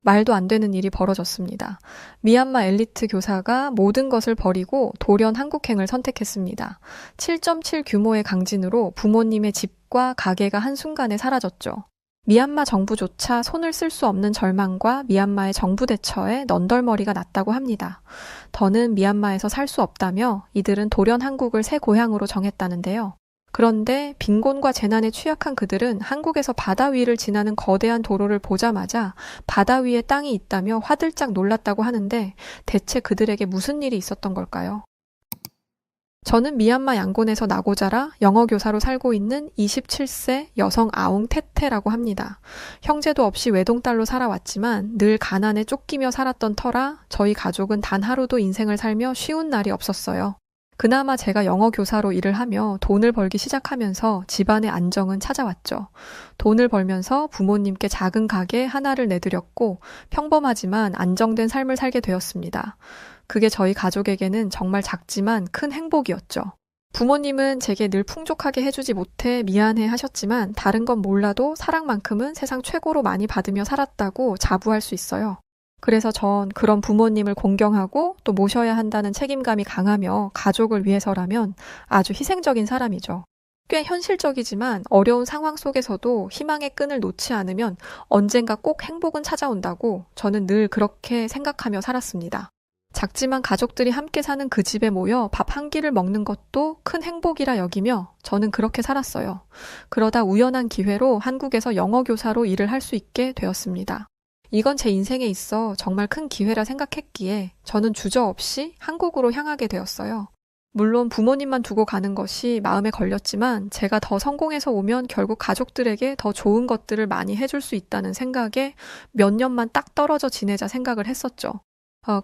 말도 안 되는 일이 벌어졌습니다. 미얀마 엘리트 교사가 모든 것을 버리고 돌연 한국행을 선택했습니다. 7.7 규모의 강진으로 부모님의 집과 가게가 한순간에 사라졌죠. 미얀마 정부조차 손을 쓸 수 없는 절망과 미얀마의 정부 대처에 넌덜머리가 났다고 합니다. 더는 미얀마에서 살 수 없다며 이들은 돌연 한국을 새 고향으로 정했다는데요. 그런데 빈곤과 재난에 취약한 그들은 한국에서 바다 위를 지나는 거대한 도로를 보자마자 바다 위에 땅이 있다며 화들짝 놀랐다고 하는데 대체 그들에게 무슨 일이 있었던 걸까요? 저는 미얀마 양곤에서 나고 자라 영어 교사로 살고 있는 27세 여성 아웅 테테라고 합니다. 형제도 없이 외동딸로 살아왔지만 늘 가난에 쫓기며 살았던 터라 저희 가족은 단 하루도 인생을 살며 쉬운 날이 없었어요. 그나마 제가 영어 교사로 일을 하며 돈을 벌기 시작하면서 집안의 안정은 찾아왔죠. 돈을 벌면서 부모님께 작은 가게 하나를 내드렸고 평범하지만 안정된 삶을 살게 되었습니다. 그게 저희 가족에게는 정말 작지만 큰 행복이었죠. 부모님은 제게 늘 풍족하게 해주지 못해 미안해 하셨지만 다른 건 몰라도 사랑만큼은 세상 최고로 많이 받으며 살았다고 자부할 수 있어요. 그래서 전 그런 부모님을 공경하고 또 모셔야 한다는 책임감이 강하며 가족을 위해서라면 아주 희생적인 사람이죠. 꽤 현실적이지만 어려운 상황 속에서도 희망의 끈을 놓지 않으면 언젠가 꼭 행복은 찾아온다고 저는 늘 그렇게 생각하며 살았습니다. 작지만 가족들이 함께 사는 그 집에 모여 밥 한 끼를 먹는 것도 큰 행복이라 여기며 저는 그렇게 살았어요. 그러다 우연한 기회로 한국에서 영어 교사로 일을 할 수 있게 되었습니다. 이건 제 인생에 있어 정말 큰 기회라 생각했기에 저는 주저없이 한국으로 향하게 되었어요. 물론 부모님만 두고 가는 것이 마음에 걸렸지만 제가 더 성공해서 오면 결국 가족들에게 더 좋은 것들을 많이 해줄 수 있다는 생각에 몇 년만 딱 떨어져 지내자 생각을 했었죠.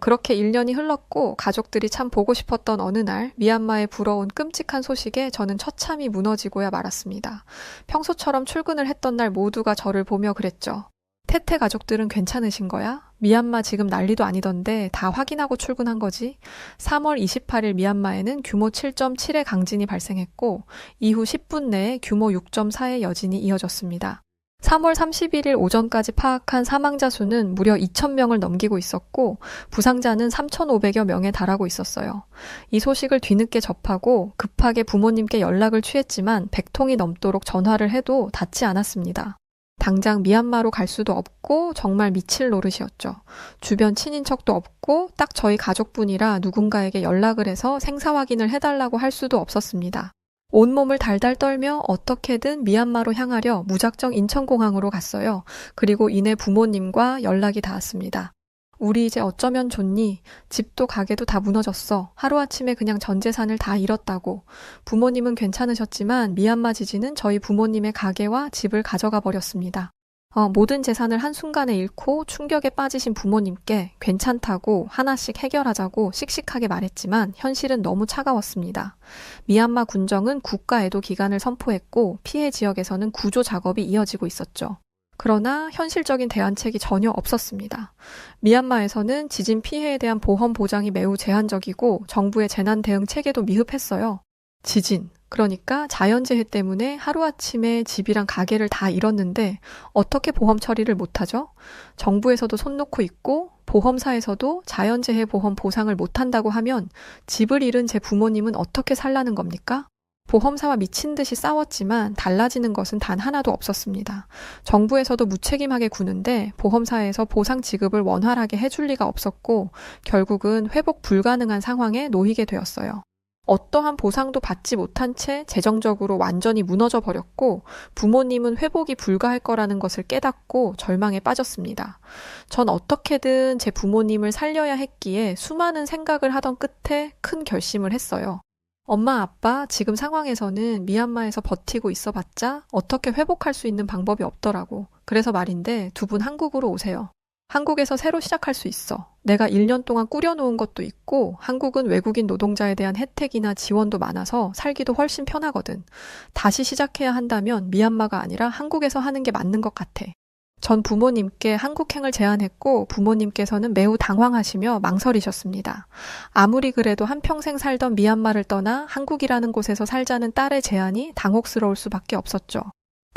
그렇게 1년이 흘렀고 가족들이 참 보고 싶었던 어느 날 미얀마에 불어온 끔찍한 소식에 저는 처참히 무너지고야 말았습니다. 평소처럼 출근을 했던 날 모두가 저를 보며 그랬죠. 태태 가족들은 괜찮으신 거야? 미얀마 지금 난리도 아니던데 다 확인하고 출근한 거지? 3월 28일 미얀마에는 규모 7.7의 강진이 발생했고 이후 10분 내에 규모 6.4의 여진이 이어졌습니다. 3월 31일 오전까지 파악한 사망자 수는 무려 2,000명을 넘기고 있었고 부상자는 3,500여 명에 달하고 있었어요. 이 소식을 뒤늦게 접하고 급하게 부모님께 연락을 취했지만 100통이 넘도록 전화를 해도 닿지 않았습니다. 당장 미얀마로 갈 수도 없고 정말 미칠 노릇이었죠. 주변 친인척도 없고 딱 저희 가족뿐이라 누군가에게 연락을 해서 생사 확인을 해달라고 할 수도 없었습니다. 온몸을 달달 떨며 어떻게든 미얀마로 향하려 무작정 인천공항으로 갔어요. 그리고 이내 부모님과 연락이 닿았습니다. 우리 이제 어쩌면 좋니? 집도 가게도 다 무너졌어. 하루아침에 그냥 전 재산을 다 잃었다고. 부모님은 괜찮으셨지만 미얀마 지진은 저희 부모님의 가게와 집을 가져가 버렸습니다. 모든 재산을 한순간에 잃고 충격에 빠지신 부모님께 괜찮다고 하나씩 해결하자고 씩씩하게 말했지만 현실은 너무 차가웠습니다. 미얀마 군정은 국가 애도 기간을 선포했고 피해 지역에서는 구조 작업이 이어지고 있었죠. 그러나 현실적인 대안책이 전혀 없었습니다. 미얀마에서는 지진 피해에 대한 보험 보장이 매우 제한적이고 정부의 재난 대응 체계도 미흡했어요. 지진, 그러니까 자연재해 때문에 하루아침에 집이랑 가게를 다 잃었는데 어떻게 보험 처리를 못하죠? 정부에서도 손 놓고 있고 보험사에서도 자연재해 보험 보상을 못한다고 하면 집을 잃은 제 부모님은 어떻게 살라는 겁니까? 보험사와 미친 듯이 싸웠지만 달라지는 것은 단 하나도 없었습니다. 정부에서도 무책임하게 구는데 보험사에서 보상 지급을 원활하게 해줄 리가 없었고 결국은 회복 불가능한 상황에 놓이게 되었어요. 어떠한 보상도 받지 못한 채 재정적으로 완전히 무너져 버렸고 부모님은 회복이 불가할 거라는 것을 깨닫고 절망에 빠졌습니다. 전 어떻게든 제 부모님을 살려야 했기에 수많은 생각을 하던 끝에 큰 결심을 했어요. 엄마, 아빠, 지금 상황에서는 미얀마에서 버티고 있어봤자 어떻게 회복할 수 있는 방법이 없더라고. 그래서 말인데 두 분 한국으로 오세요. 한국에서 새로 시작할 수 있어. 내가 1년 동안 꾸려놓은 것도 있고 한국은 외국인 노동자에 대한 혜택이나 지원도 많아서 살기도 훨씬 편하거든. 다시 시작해야 한다면 미얀마가 아니라 한국에서 하는 게 맞는 것 같아. 전 부모님께 한국행을 제안했고 부모님께서는 매우 당황하시며 망설이셨습니다. 아무리 그래도 한평생 살던 미얀마를 떠나 한국이라는 곳에서 살자는 딸의 제안이 당혹스러울 수밖에 없었죠.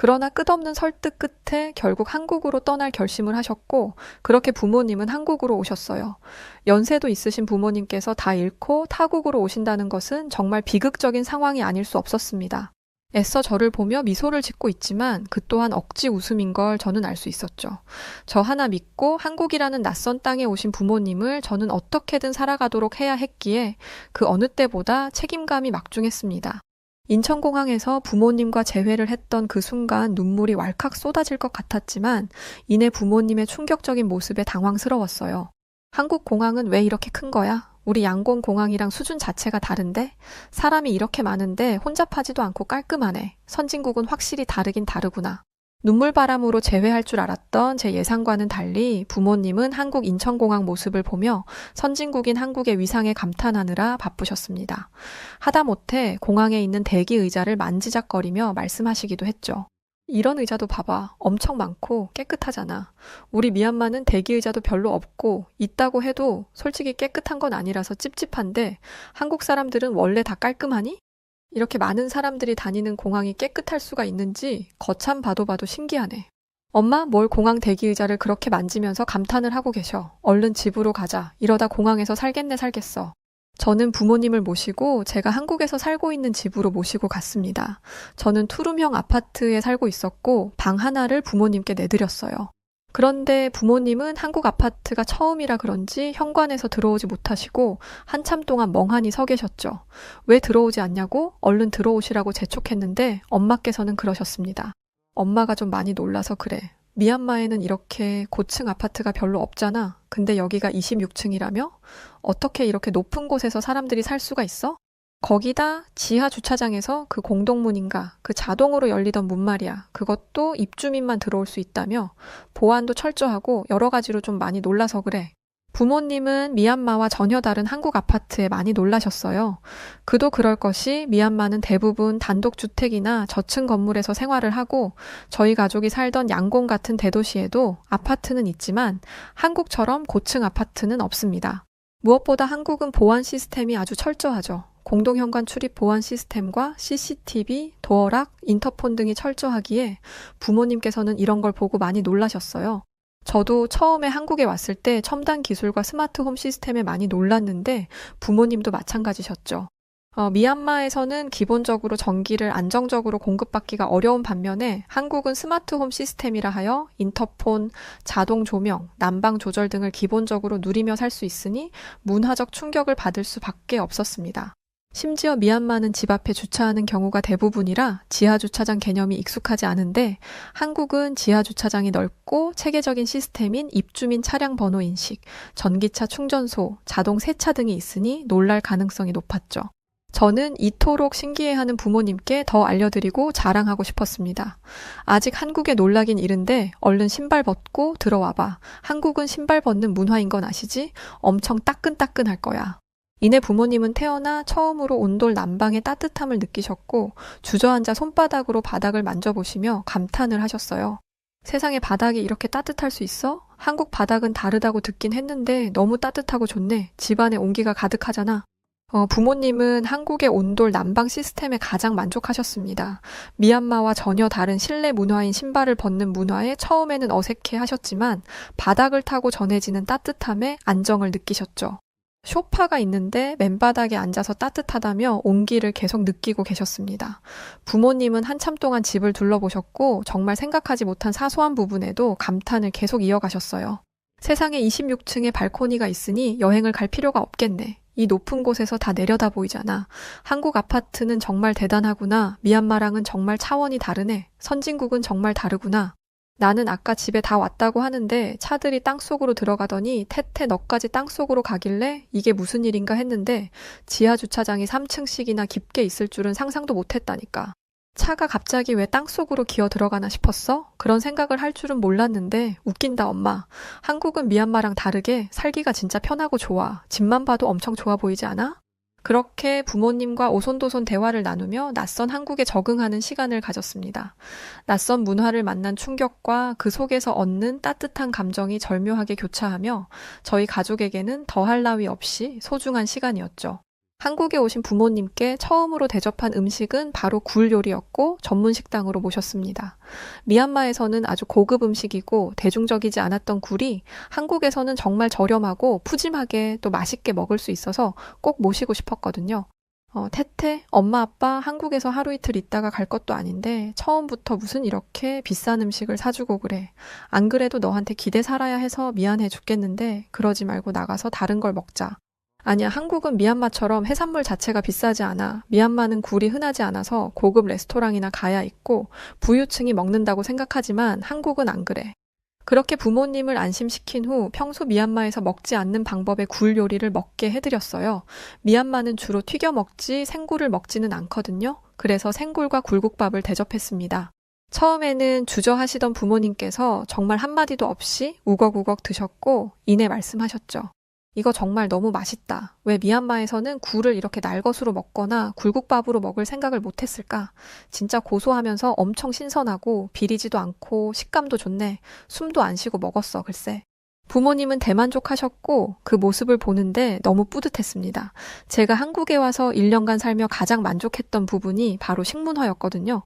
그러나 끝없는 설득 끝에 결국 한국으로 떠날 결심을 하셨고, 그렇게 부모님은 한국으로 오셨어요. 연세도 있으신 부모님께서 다 잃고 타국으로 오신다는 것은 정말 비극적인 상황이 아닐 수 없었습니다. 애써 저를 보며 미소를 짓고 있지만 그 또한 억지 웃음인 걸 저는 알 수 있었죠. 저 하나 믿고 한국이라는 낯선 땅에 오신 부모님을 저는 어떻게든 살아가도록 해야 했기에 그 어느 때보다 책임감이 막중했습니다. 인천공항에서 부모님과 재회를 했던 그 순간 눈물이 왈칵 쏟아질 것 같았지만 이내 부모님의 충격적인 모습에 당황스러웠어요. 한국 공항은 왜 이렇게 큰 거야? 우리 양곤 공항이랑 수준 자체가 다른데? 사람이 이렇게 많은데 혼잡하지도 않고 깔끔하네. 선진국은 확실히 다르긴 다르구나. 눈물바람으로 재회할 줄 알았던 제 예상과는 달리 부모님은 한국 인천공항 모습을 보며 선진국인 한국의 위상에 감탄하느라 바쁘셨습니다. 하다못해 공항에 있는 대기 의자를 만지작거리며 말씀하시기도 했죠. 이런 의자도 봐봐. 엄청 많고 깨끗하잖아. 우리 미얀마는 대기 의자도 별로 없고 있다고 해도 솔직히 깨끗한 건 아니라서 찝찝한데 한국 사람들은 원래 다 깔끔하니? 이렇게 많은 사람들이 다니는 공항이 깨끗할 수가 있는지 거참 봐도 신기하네. 엄마, 뭘 공항 대기 의자를 그렇게 만지면서 감탄을 하고 계셔. 얼른 집으로 가자. 이러다 공항에서 살겠어. 저는 부모님을 모시고 제가 한국에서 살고 있는 집으로 모시고 갔습니다. 저는 투룸형 아파트에 살고 있었고 방 하나를 부모님께 내드렸어요. 그런데 부모님은 한국 아파트가 처음이라 그런지 현관에서 들어오지 못하시고 한참 동안 멍하니 서 계셨죠. 왜 들어오지 않냐고 얼른 들어오시라고 재촉했는데 엄마께서는 그러셨습니다. 엄마가 좀 많이 놀라서 그래. 미얀마에는 이렇게 고층 아파트가 별로 없잖아. 근데 여기가 26층이라며? 어떻게 이렇게 높은 곳에서 사람들이 살 수가 있어? 거기다 지하 주차장에서 그 공동문인가 그 자동으로 열리던 문 말이야. 그것도 입주민만 들어올 수 있다며 보안도 철저하고 여러 가지로 좀 많이 놀라서 그래. 부모님은 미얀마와 전혀 다른 한국 아파트에 많이 놀라셨어요. 그도 그럴 것이 미얀마는 대부분 단독주택이나 저층 건물에서 생활을 하고 저희 가족이 살던 양곤 같은 대도시에도 아파트는 있지만 한국처럼 고층 아파트는 없습니다. 무엇보다 한국은 보안 시스템이 아주 철저하죠. 공동현관 출입 보안 시스템과 CCTV, 도어락, 인터폰 등이 철저하기에 부모님께서는 이런 걸 보고 많이 놀라셨어요. 저도 처음에 한국에 왔을 때 첨단 기술과 스마트홈 시스템에 많이 놀랐는데 부모님도 마찬가지셨죠. 미얀마에서는 기본적으로 전기를 안정적으로 공급받기가 어려운 반면에 한국은 스마트홈 시스템이라 하여 인터폰, 자동 조명, 난방 조절 등을 기본적으로 누리며 살 수 있으니 문화적 충격을 받을 수밖에 없었습니다. 심지어 미얀마는 집 앞에 주차하는 경우가 대부분이라 지하주차장 개념이 익숙하지 않은데 한국은 지하주차장이 넓고 체계적인 시스템인 입주민 차량 번호 인식, 전기차 충전소, 자동 세차 등이 있으니 놀랄 가능성이 높았죠. 저는 이토록 신기해하는 부모님께 더 알려드리고 자랑하고 싶었습니다. 아직 한국에 놀라긴 이른데 얼른 신발 벗고 들어와봐. 한국은 신발 벗는 문화인 건 아시지? 엄청 따끈따끈할 거야. 이내 부모님은 태어나 처음으로 온돌 난방의 따뜻함을 느끼셨고 주저앉아 손바닥으로 바닥을 만져보시며 감탄을 하셨어요. 세상에 바닥이 이렇게 따뜻할 수 있어? 한국 바닥은 다르다고 듣긴 했는데 너무 따뜻하고 좋네. 집안에 온기가 가득하잖아. 부모님은 한국의 온돌 난방 시스템에 가장 만족하셨습니다. 미얀마와 전혀 다른 실내 문화인 신발을 벗는 문화에 처음에는 어색해 하셨지만 바닥을 타고 전해지는 따뜻함에 안정을 느끼셨죠. 소파가 있는데 맨바닥에 앉아서 따뜻하다며 온기를 계속 느끼고 계셨습니다. 부모님은 한참 동안 집을 둘러보셨고 정말 생각하지 못한 사소한 부분에도 감탄을 계속 이어가셨어요. 세상에 26층에 발코니가 있으니 여행을 갈 필요가 없겠네. 이 높은 곳에서 다 내려다 보이잖아. 한국 아파트는 정말 대단하구나. 미얀마랑은 정말 차원이 다르네. 선진국은 정말 다르구나. 나는 아까 집에 다 왔다고 하는데 차들이 땅속으로 들어가더니 태태 너까지 땅속으로 가길래 이게 무슨 일인가 했는데 지하 주차장이 3층씩이나 깊게 있을 줄은 상상도 못했다니까. 차가 갑자기 왜 땅속으로 기어 들어가나 싶었어? 그런 생각을 할 줄은 몰랐는데 웃긴다 엄마. 한국은 미얀마랑 다르게 살기가 진짜 편하고 좋아. 집만 봐도 엄청 좋아 보이지 않아? 그렇게 부모님과 오손도손 대화를 나누며 낯선 한국에 적응하는 시간을 가졌습니다. 낯선 문화를 만난 충격과 그 속에서 얻는 따뜻한 감정이 절묘하게 교차하며 저희 가족에게는 더할 나위 없이 소중한 시간이었죠. 한국에 오신 부모님께 처음으로 대접한 음식은 바로 굴 요리였고 전문 식당으로 모셨습니다. 미얀마에서는 아주 고급 음식이고 대중적이지 않았던 굴이 한국에서는 정말 저렴하고 푸짐하게 또 맛있게 먹을 수 있어서 꼭 모시고 싶었거든요. 태태, 엄마 아빠 한국에서 하루 이틀 있다가 갈 것도 아닌데 처음부터 무슨 이렇게 비싼 음식을 사주고 그래. 안 그래도 너한테 기대 살아야 해서 미안해 죽겠는데 그러지 말고 나가서 다른 걸 먹자. 아니야, 한국은 미얀마처럼 해산물 자체가 비싸지 않아. 미얀마는 굴이 흔하지 않아서 고급 레스토랑이나 가야 있고 부유층이 먹는다고 생각하지만 한국은 안 그래. 그렇게 부모님을 안심시킨 후 평소 미얀마에서 먹지 않는 방법의 굴 요리를 먹게 해드렸어요. 미얀마는 주로 튀겨 먹지 생굴을 먹지는 않거든요. 그래서 생굴과 굴국밥을 대접했습니다. 처음에는 주저하시던 부모님께서 정말 한마디도 없이 우걱우걱 드셨고 이내 말씀하셨죠. 이거 정말 너무 맛있다. 왜 미얀마에서는 굴을 이렇게 날것으로 먹거나 굴국밥으로 먹을 생각을 못했을까? 진짜 고소하면서 엄청 신선하고 비리지도 않고 식감도 좋네. 숨도 안 쉬고 먹었어, 글쎄. 부모님은 대만족하셨고 그 모습을 보는데 너무 뿌듯했습니다. 제가 한국에 와서 1년간 살며 가장 만족했던 부분이 바로 식문화였거든요.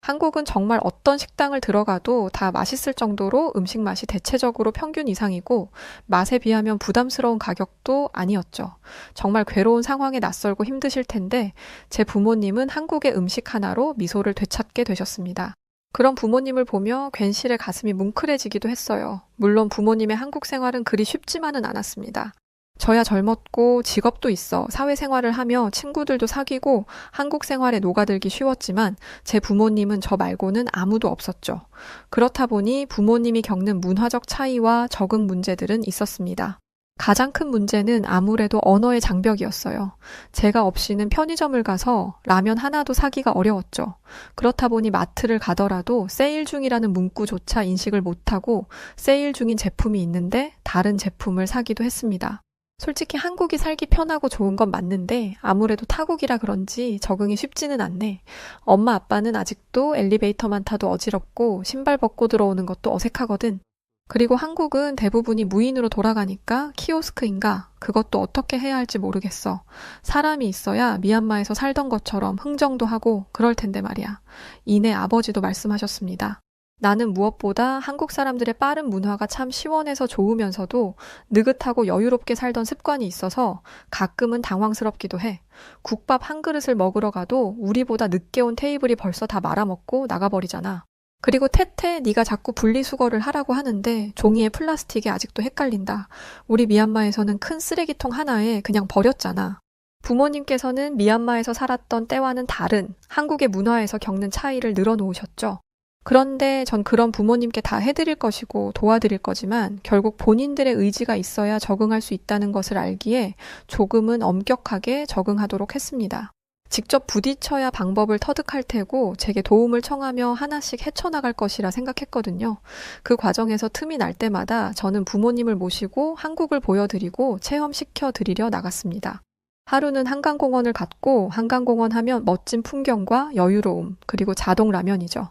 한국은 정말 어떤 식당을 들어가도 다 맛있을 정도로 음식 맛이 대체적으로 평균 이상이고 맛에 비하면 부담스러운 가격도 아니었죠. 정말 괴로운 상황에 낯설고 힘드실 텐데 제 부모님은 한국의 음식 하나로 미소를 되찾게 되셨습니다. 그런 부모님을 보며 괜시레 가슴이 뭉클해지기도 했어요. 물론 부모님의 한국 생활은 그리 쉽지만은 않았습니다. 저야 젊었고 직업도 있어 사회생활을 하며 친구들도 사귀고 한국 생활에 녹아들기 쉬웠지만 제 부모님은 저 말고는 아무도 없었죠. 그렇다 보니 부모님이 겪는 문화적 차이와 적응 문제들은 있었습니다. 가장 큰 문제는 아무래도 언어의 장벽이었어요. 제가 없이는 편의점을 가서 라면 하나도 사기가 어려웠죠. 그렇다 보니 마트를 가더라도 세일 중이라는 문구조차 인식을 못하고 세일 중인 제품이 있는데 다른 제품을 사기도 했습니다. 솔직히 한국이 살기 편하고 좋은 건 맞는데 아무래도 타국이라 그런지 적응이 쉽지는 않네. 엄마 아빠는 아직도 엘리베이터만 타도 어지럽고 신발 벗고 들어오는 것도 어색하거든. 그리고 한국은 대부분이 무인으로 돌아가니까 키오스크인가? 그것도 어떻게 해야 할지 모르겠어. 사람이 있어야 미얀마에서 살던 것처럼 흥정도 하고 그럴 텐데 말이야. 이내 아버지도 말씀하셨습니다. 나는 무엇보다 한국 사람들의 빠른 문화가 참 시원해서 좋으면서도 느긋하고 여유롭게 살던 습관이 있어서 가끔은 당황스럽기도 해. 국밥 한 그릇을 먹으러 가도 우리보다 늦게 온 테이블이 벌써 다 말아먹고 나가버리잖아. 그리고 태태, 네가 자꾸 분리수거를 하라고 하는데 종이에 플라스틱이 아직도 헷갈린다. 우리 미얀마에서는 큰 쓰레기통 하나에 그냥 버렸잖아. 부모님께서는 미얀마에서 살았던 때와는 다른 한국의 문화에서 겪는 차이를 늘어놓으셨죠. 그런데 전 그런 부모님께 다 해드릴 것이고 도와드릴 거지만 결국 본인들의 의지가 있어야 적응할 수 있다는 것을 알기에 조금은 엄격하게 적응하도록 했습니다. 직접 부딪혀야 방법을 터득할 테고 제게 도움을 청하며 하나씩 헤쳐나갈 것이라 생각했거든요. 그 과정에서 틈이 날 때마다 저는 부모님을 모시고 한국을 보여드리고 체험시켜 드리려 나갔습니다. 하루는 한강공원을 갔고 한강공원 하면 멋진 풍경과 여유로움 그리고 자동 라면이죠.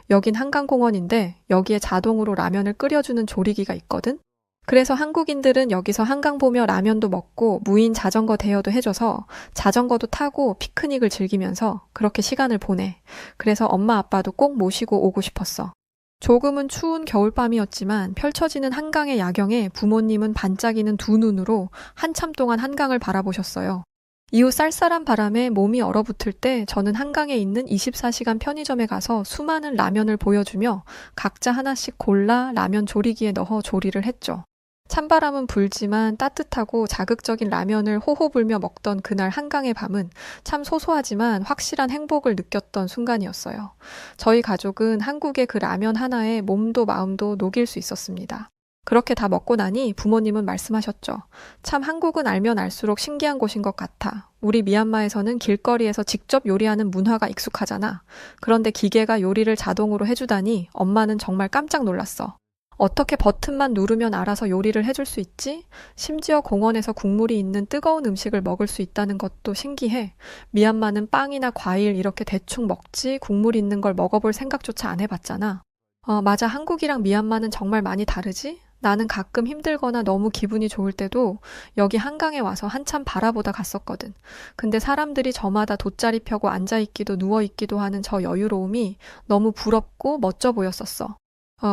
여긴 한강공원인데 여기에 자동으로 라면을 끓여주는 조리기가 있거든. 그래서 한국인들은 여기서 한강 보며 라면도 먹고 무인 자전거 대여도 해줘서 자전거도 타고 피크닉을 즐기면서 그렇게 시간을 보내. 그래서 엄마 아빠도 꼭 모시고 오고 싶었어. 조금은 추운 겨울밤이었지만 펼쳐지는 한강의 야경에 부모님은 반짝이는 두 눈으로 한참 동안 한강을 바라보셨어요. 이후 쌀쌀한 바람에 몸이 얼어붙을 때 저는 한강에 있는 24시간 편의점에 가서 수많은 라면을 보여주며 각자 하나씩 골라 라면 조리기에 넣어 조리를 했죠. 찬바람은 불지만 따뜻하고 자극적인 라면을 호호 불며 먹던 그날 한강의 밤은 참 소소하지만 확실한 행복을 느꼈던 순간이었어요. 저희 가족은 한국의 그 라면 하나에 몸도 마음도 녹일 수 있었습니다. 그렇게 다 먹고 나니 부모님은 말씀하셨죠. 참 한국은 알면 알수록 신기한 곳인 것 같아. 우리 미얀마에서는 길거리에서 직접 요리하는 문화가 익숙하잖아. 그런데 기계가 요리를 자동으로 해주다니 엄마는 정말 깜짝 놀랐어. 어떻게 버튼만 누르면 알아서 요리를 해줄 수 있지? 심지어 공원에서 국물이 있는 뜨거운 음식을 먹을 수 있다는 것도 신기해. 미얀마는 빵이나 과일 이렇게 대충 먹지 국물 있는 걸 먹어볼 생각조차 안 해봤잖아. 맞아. 한국이랑 미얀마는 정말 많이 다르지? 나는 가끔 힘들거나 너무 기분이 좋을 때도 여기 한강에 와서 한참 바라보다 갔었거든. 근데 사람들이 저마다 돗자리 펴고 앉아있기도 누워있기도 하는 저 여유로움이 너무 부럽고 멋져 보였었어.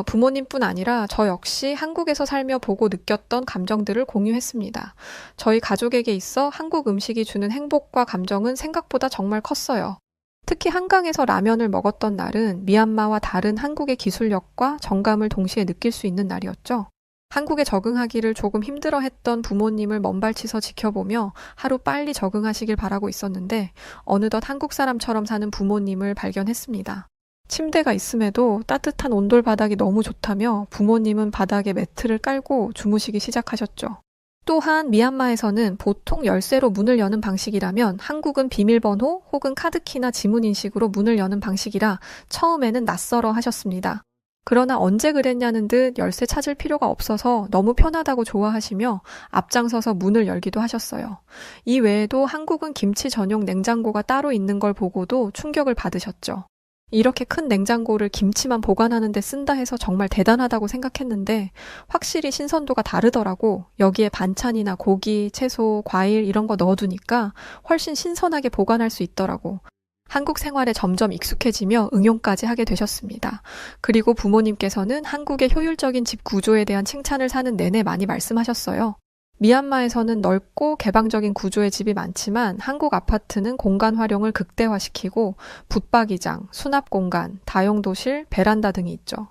부모님뿐 아니라 저 역시 한국에서 살며 보고 느꼈던 감정들을 공유했습니다. 저희 가족에게 있어 한국 음식이 주는 행복과 감정은 생각보다 정말 컸어요. 특히 한강에서 라면을 먹었던 날은 미얀마와 다른 한국의 기술력과 정감을 동시에 느낄 수 있는 날이었죠. 한국에 적응하기를 조금 힘들어했던 부모님을 먼발치서 지켜보며 하루 빨리 적응하시길 바라고 있었는데 어느덧 한국 사람처럼 사는 부모님을 발견했습니다. 침대가 있음에도 따뜻한 온돌 바닥이 너무 좋다며 부모님은 바닥에 매트를 깔고 주무시기 시작하셨죠. 또한 미얀마에서는 보통 열쇠로 문을 여는 방식이라면 한국은 비밀번호 혹은 카드키나 지문 인식으로 문을 여는 방식이라 처음에는 낯설어 하셨습니다. 그러나 언제 그랬냐는 듯 열쇠 찾을 필요가 없어서 너무 편하다고 좋아하시며 앞장서서 문을 열기도 하셨어요. 이 외에도 한국은 김치 전용 냉장고가 따로 있는 걸 보고도 충격을 받으셨죠. 이렇게 큰 냉장고를 김치만 보관하는 데 쓴다 해서 정말 대단하다고 생각했는데 확실히 신선도가 다르더라고. 여기에 반찬이나 고기, 채소, 과일 이런 거 넣어두니까 훨씬 신선하게 보관할 수 있더라고. 한국 생활에 점점 익숙해지며 응용까지 하게 되셨습니다. 그리고 부모님께서는 한국의 효율적인 집 구조에 대한 칭찬을 사는 내내 많이 말씀하셨어요. 미얀마에서는 넓고 개방적인 구조의 집이 많지만 한국 아파트는 공간 활용을 극대화시키고 붙박이장, 수납 공간, 다용도실, 베란다 등이 있죠.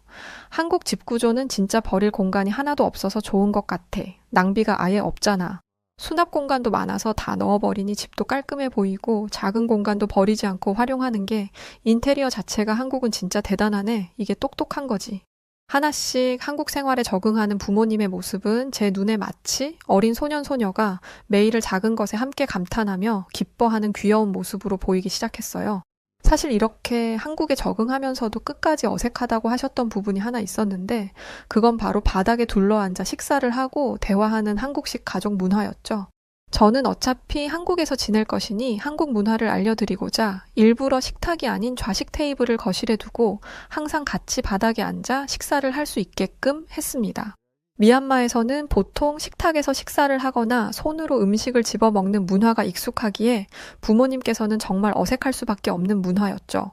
한국 집 구조는 진짜 버릴 공간이 하나도 없어서 좋은 것 같아. 낭비가 아예 없잖아. 수납 공간도 많아서 다 넣어버리니 집도 깔끔해 보이고 작은 공간도 버리지 않고 활용하는 게 인테리어 자체가 한국은 진짜 대단하네. 이게 똑똑한 거지. 하나씩 한국 생활에 적응하는 부모님의 모습은 제 눈에 마치 어린 소년 소녀가 매일을 작은 것에 함께 감탄하며 기뻐하는 귀여운 모습으로 보이기 시작했어요. 사실 이렇게 한국에 적응하면서도 끝까지 어색하다고 하셨던 부분이 하나 있었는데 그건 바로 바닥에 둘러앉아 식사를 하고 대화하는 한국식 가족 문화였죠. 저는 어차피 한국에서 지낼 것이니 한국 문화를 알려드리고자 일부러 식탁이 아닌 좌식 테이블을 거실에 두고 항상 같이 바닥에 앉아 식사를 할 수 있게끔 했습니다. 미얀마에서는 보통 식탁에서 식사를 하거나 손으로 음식을 집어 먹는 문화가 익숙하기에 부모님께서는 정말 어색할 수밖에 없는 문화였죠.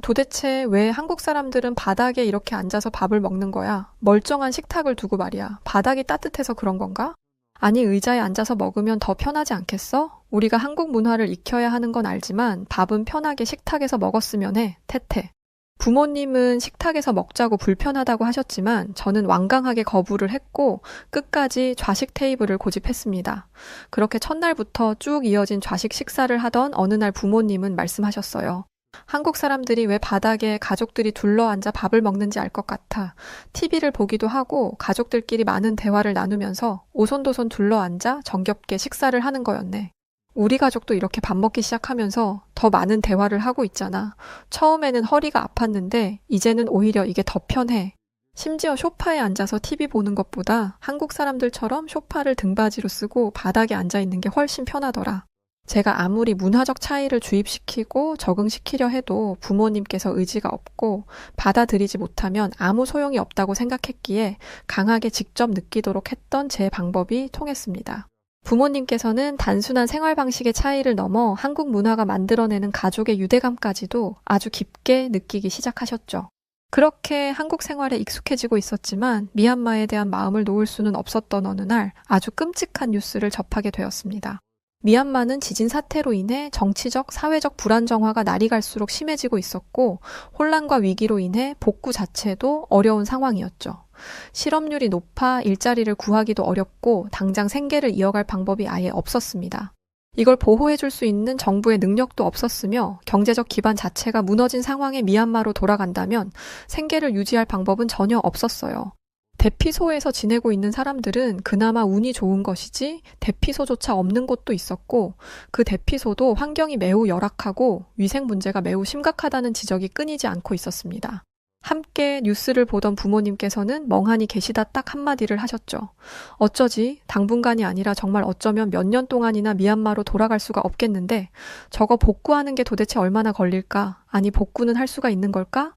도대체 왜 한국 사람들은 바닥에 이렇게 앉아서 밥을 먹는 거야? 멀쩡한 식탁을 두고 말이야. 바닥이 따뜻해서 그런 건가? 아니, 의자에 앉아서 먹으면 더 편하지 않겠어? 우리가 한국 문화를 익혀야 하는 건 알지만 밥은 편하게 식탁에서 먹었으면 해. 태태. 부모님은 식탁에서 먹자고 불편하다고 하셨지만 저는 완강하게 거부를 했고 끝까지 좌식 테이블을 고집했습니다. 그렇게 첫날부터 쭉 이어진 좌식 식사를 하던 어느 날 부모님은 말씀하셨어요. 한국 사람들이 왜 바닥에 가족들이 둘러앉아 밥을 먹는지 알 것 같아. TV를 보기도 하고 가족들끼리 많은 대화를 나누면서 오손도손 둘러앉아 정겹게 식사를 하는 거였네. 우리 가족도 이렇게 밥 먹기 시작하면서 더 많은 대화를 하고 있잖아. 처음에는 허리가 아팠는데 이제는 오히려 이게 더 편해. 심지어 소파에 앉아서 TV 보는 것보다 한국 사람들처럼 소파를 등받이로 쓰고 바닥에 앉아 있는 게 훨씬 편하더라. 제가 아무리 문화적 차이를 주입시키고 적응시키려 해도 부모님께서 의지가 없고 받아들이지 못하면 아무 소용이 없다고 생각했기에 강하게 직접 느끼도록 했던 제 방법이 통했습니다. 부모님께서는 단순한 생활 방식의 차이를 넘어 한국 문화가 만들어내는 가족의 유대감까지도 아주 깊게 느끼기 시작하셨죠. 그렇게 한국 생활에 익숙해지고 있었지만 미얀마에 대한 마음을 놓을 수는 없었던 어느 날 아주 끔찍한 뉴스를 접하게 되었습니다. 미얀마는 지진 사태로 인해 정치적, 사회적 불안정화가 날이 갈수록 심해지고 있었고 혼란과 위기로 인해 복구 자체도 어려운 상황이었죠. 실업률이 높아 일자리를 구하기도 어렵고 당장 생계를 이어갈 방법이 아예 없었습니다. 이걸 보호해줄 수 있는 정부의 능력도 없었으며 경제적 기반 자체가 무너진 상황에 미얀마로 돌아간다면 생계를 유지할 방법은 전혀 없었어요. 대피소에서 지내고 있는 사람들은 그나마 운이 좋은 것이지 대피소조차 없는 곳도 있었고 그 대피소도 환경이 매우 열악하고 위생 문제가 매우 심각하다는 지적이 끊이지 않고 있었습니다. 함께 뉴스를 보던 부모님께서는 멍하니 계시다 딱 한마디를 하셨죠. 어쩌지? 당분간이 아니라 정말 어쩌면 몇 년 동안이나 미얀마로 돌아갈 수가 없겠는데 저거 복구하는 게 도대체 얼마나 걸릴까? 아니 복구는 할 수가 있는 걸까?